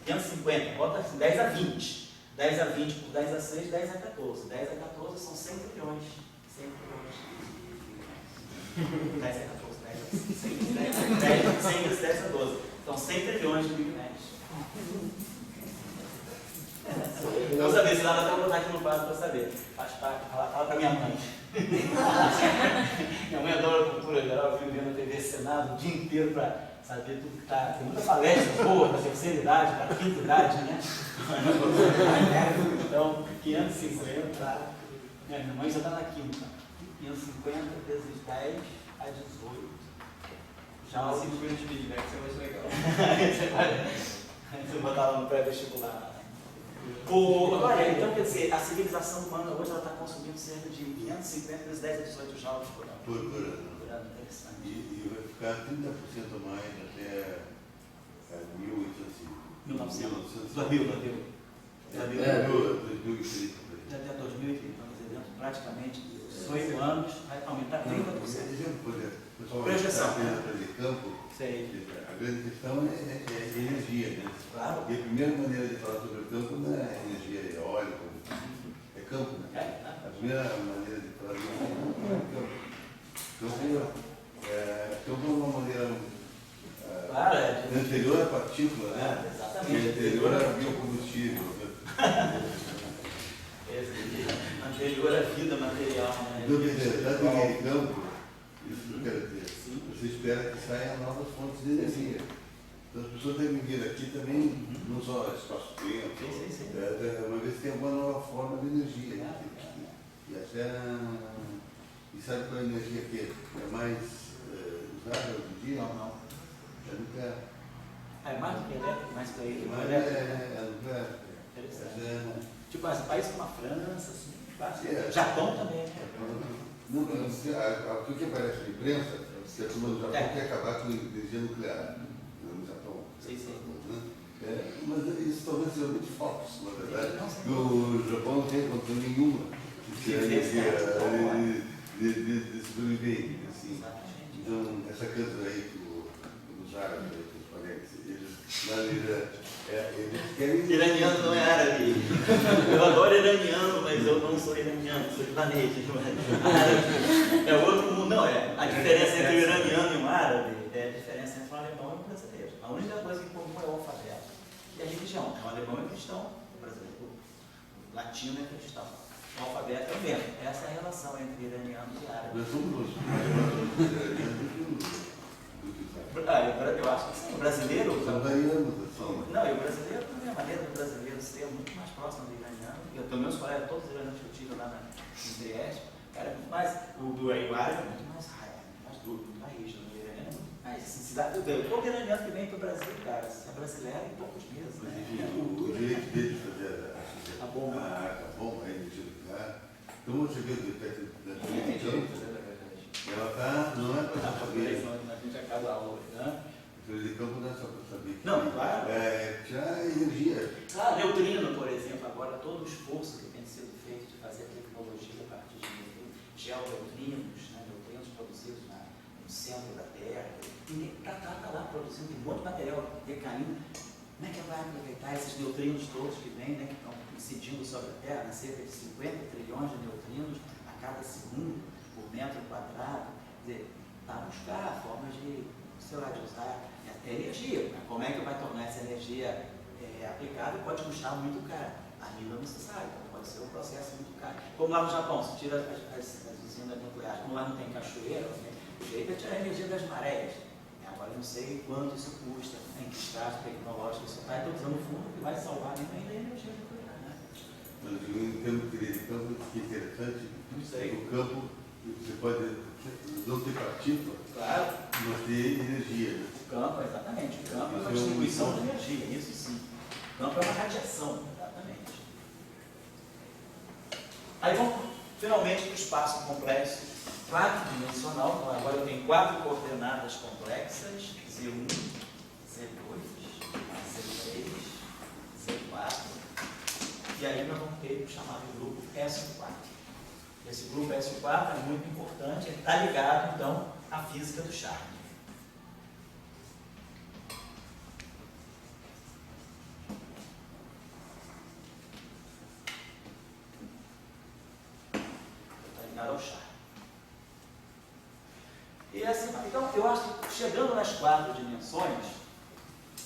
550, bota assim, 10 a 20. 10 a 20 por 10 a 6, 10 a 14. 10 a 14 são 100 trilhões. 100 trilhões. 10 a 14, 10 a 100 vezes 10 a 12. Então 100 trilhões de Big Macs. Vou saber, se nada até botar aqui no quadro para saber. Faz parte, fala para minha mãe. Minha mãe adora cultura geral, vive vendo a TV Senado o dia inteiro para saber tudo que está. Tem muita palestra boa para a terceira idade, para a quinta idade, né? Então, 550. Minha mãe já está na quinta. 550 vezes 10 a 18. Já o 50 de Big Mac é mais legal. Você botar lá no pré-vestibular. Olha, então quer dizer, a civilização humana hoje está consumindo cerca de 550 vezes 10 a 18 joules por ano. Por ano. Interessante. E vai ficar 30% a mais até 1800. 2030. Até 2030, então, quer dizer, dentro de praticamente 18 anos, vai aumentar 30%. Projeção. De campo, Sei. a grande questão é energia, né? Claro. E a primeira maneira de falar sobre o campo não é energia eólica, é campo, né? A primeira maneira de falar sobre o campo é campo. Campo é uma maneira anterior à partícula, né? Exatamente. E anterior a biocombustível. Anterior à vida material, né? Então, quer dizer, dado aquele campo, isso que eu quero dizer, você espera que saiam novas fontes de energia. Então as pessoas devem vir aqui também, não só espaço-tempo, uma vez que tem uma nova forma de energia. E sabe qual é a energia que é mais usada hoje em dia? Não. É nuclear. É mais do que elétrico, mais para ele. É nuclear. Interessante. Tipo, países como a França, assim, É. Japão também. Não, o que aparece na imprensa, que a turma do Japão quer acabar com a energia nuclear no Japão. Sim. Mas isso talvez seja muito falso, na verdade. O Japão não tem condição nenhuma de sobreviver. Assim. Então, essa coisa aí que os árabes, os parentes, eles querem... Iraniano não é árabe. Eu adoro iraniano, mas eu não sou iraniano, sou libanês. É outro mundo. Não, a diferença entre o iraniano e o árabe é a diferença entre o alemão e o brasileiro. A única coisa em comum é o alfabeto e a religião. O alemão é cristão, o brasileiro, o latino é cristão. O alfabeto é o mesmo. Essa é a relação entre iraniano e árabe. Nós somos Eu acho que sim. O brasileiro. Não, e o brasileiro também, a maneira do brasileiro ser muito mais próximo do iraniano. Pelo menos colegas, todos os iranianos que eu tive lá no Trieste, cara, é muito mais. O árabe é muito mais raiva, muito mais duro, muito mais rígido. O iraniano é muito demais. Assim, cidade, o poderamiento que vem para o Brasil, cara, é brasileiro em poucos meses. Mas, Né? enfim, o direito dele de fazer A bomba. a energia nuclear. Então, você vê o efeito da televisão, ela está, não é para saber. A gente acaba a aula, né? De campo não é só para saber. Não, claro. Já energia. Ah, neutrino, por exemplo, agora todo o esforço que tem sido feito de fazer tecnologia a partir de geoneutrinos, né, neutrinos produzidos no centro da Terra, e está lá produzindo, tem um monte de material decaindo. Como é que vai aproveitar esses neutrinos todos que vêm, né, que estão incidindo sobre a Terra, né, cerca de 50 trilhões de neutrinos a cada segundo por metro quadrado? Quer dizer, para buscar formas de, sei lá, de usar energia. Né? Como é que vai tornar essa energia aplicável? Pode custar muito caro. Ainda não se sabe, pode ser um processo muito caro. Como lá no Japão, se tira as usinas nucleares, como lá não tem cachoeira, né? O jeito é tirar a energia das marés. Agora eu não sei quanto isso custa, em que estágio tecnológico isso está, estou dizendo no fundo que vai salvar nem ainda a energia nuclear. Né? Mas em termos de campo, que é interessante, o campo, você pode não ter partícula, claro, mas ter energia. Né? O campo, exatamente. O campo é uma distribuição de energia, isso sim. O campo é uma radiação, exatamente. Aí vamos finalmente para o espaço complexo 4-dimensional. Então, agora eu tenho 4 coordenadas complexas: Z1, Z2, Z3, Z4. E aí nós vamos ter o chamado grupo S4. Esse grupo S4 é muito importante, ele está ligado então à física do Charme. Está ligado ao Charme. E assim, então eu acho que chegando nas 4 dimensões,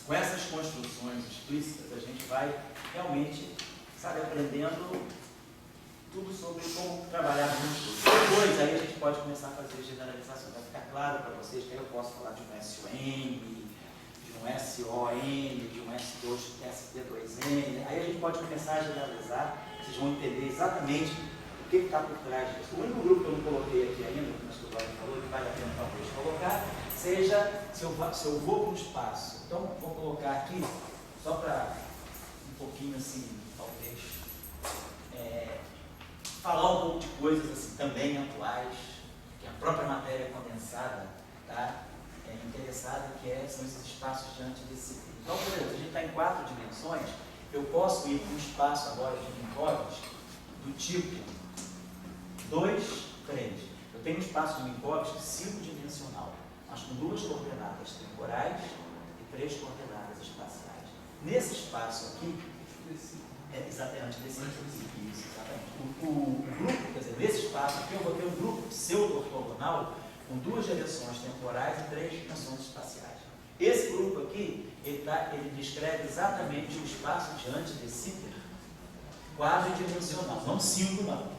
com essas construções explícitas, a gente vai realmente, sabe, aprendendo tudo sobre como trabalhar juntos. Depois, aí a gente pode começar a fazer generalizações. Vai ficar claro para vocês que aí eu posso falar de um SOM, de um SON, de um S2, ST2N. Aí a gente pode começar a generalizar, vocês vão entender exatamente o que está por trás disso. O único grupo que eu não coloquei aqui ainda, mas que o Dória falou, que vale a pena talvez colocar, seja se eu vou para o espaço. Então, vou colocar aqui, só para um pouquinho assim, talvez, falar um pouco de coisas assim, também atuais, que a própria matéria condensada está interessada, são esses espaços de antidisciplina. Então, por exemplo, a gente está em 4 dimensões, eu posso ir para um espaço agora de Minkowski do tipo 2, 3. Eu tenho um espaço de Minkowski 5-dimensional, mas com 2 coordenadas temporais e 3 coordenadas espaciais. Nesse espaço aqui, exatamente desse princípio, isso, exatamente. O grupo, quer dizer, nesse espaço aqui eu vou ter um grupo pseudo-ortogonal com 2 direções temporais e 3 dimensões espaciais. Esse grupo aqui, ele descreve exatamente o espaço diante de Sitter quadridimensional, não 5 não.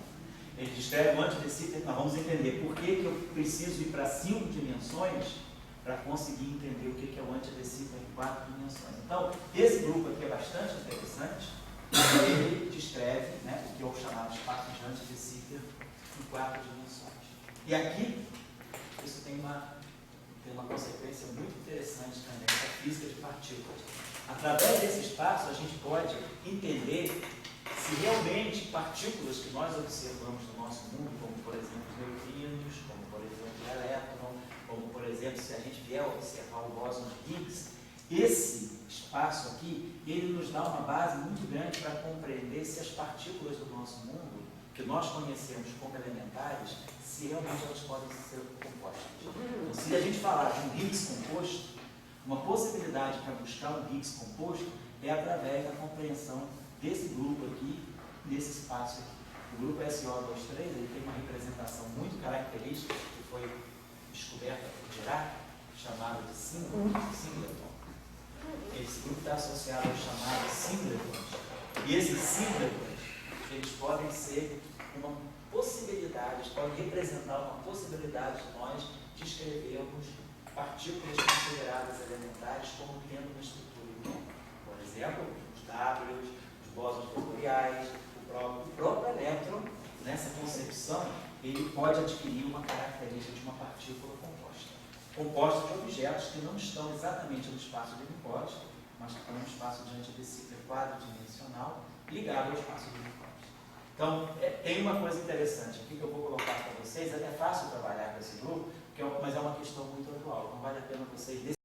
Ele descreve o antidecíter, nós vamos entender por que eu preciso ir para 5 dimensões para conseguir entender o que é o antidecíter em 4 dimensões. Então, esse grupo aqui é bastante interessante. Ele descreve, né, o que eu chamava de espaço de antidecíter em 4 dimensões. E aqui, isso tem uma consequência muito interessante também, a física de partículas. Através desse espaço, a gente pode entender se realmente partículas que nós observamos no nosso mundo, como por exemplo os neutrinos, como por exemplo o elétron, como por exemplo se a gente vier observar o bóson de Higgs, esse espaço aqui, ele nos dá uma base muito grande para compreender se as partículas do nosso mundo, que nós conhecemos como elementares, se realmente elas podem ser compostas. Então, se a gente falar de um Higgs composto, uma possibilidade para buscar um Higgs composto é através da compreensão desse grupo aqui, nesse espaço aqui. O grupo SO23, ele tem uma representação muito característica que foi descoberta por Dirac, chamada de singleton. Esse grupo está associado aos chamados singletons. E esses singletons, eles podem ser uma possibilidade, eles podem representar uma possibilidade de nós descrevermos partículas consideradas elementares como tendo uma estrutura idêntica. Por exemplo, os Ws, os bósons vectoriais, o próprio elétron, nessa concepção, ele pode adquirir uma característica de uma partícula composta. compostos de objetos que não estão exatamente no espaço de Minkowski, mas que estão no espaço diante desse quadro dimensional ligado ao espaço de Minkowski. Então, tem uma coisa interessante aqui que eu vou colocar para vocês. É fácil trabalhar com esse grupo, mas é uma questão muito atual. Então, vale a pena vocês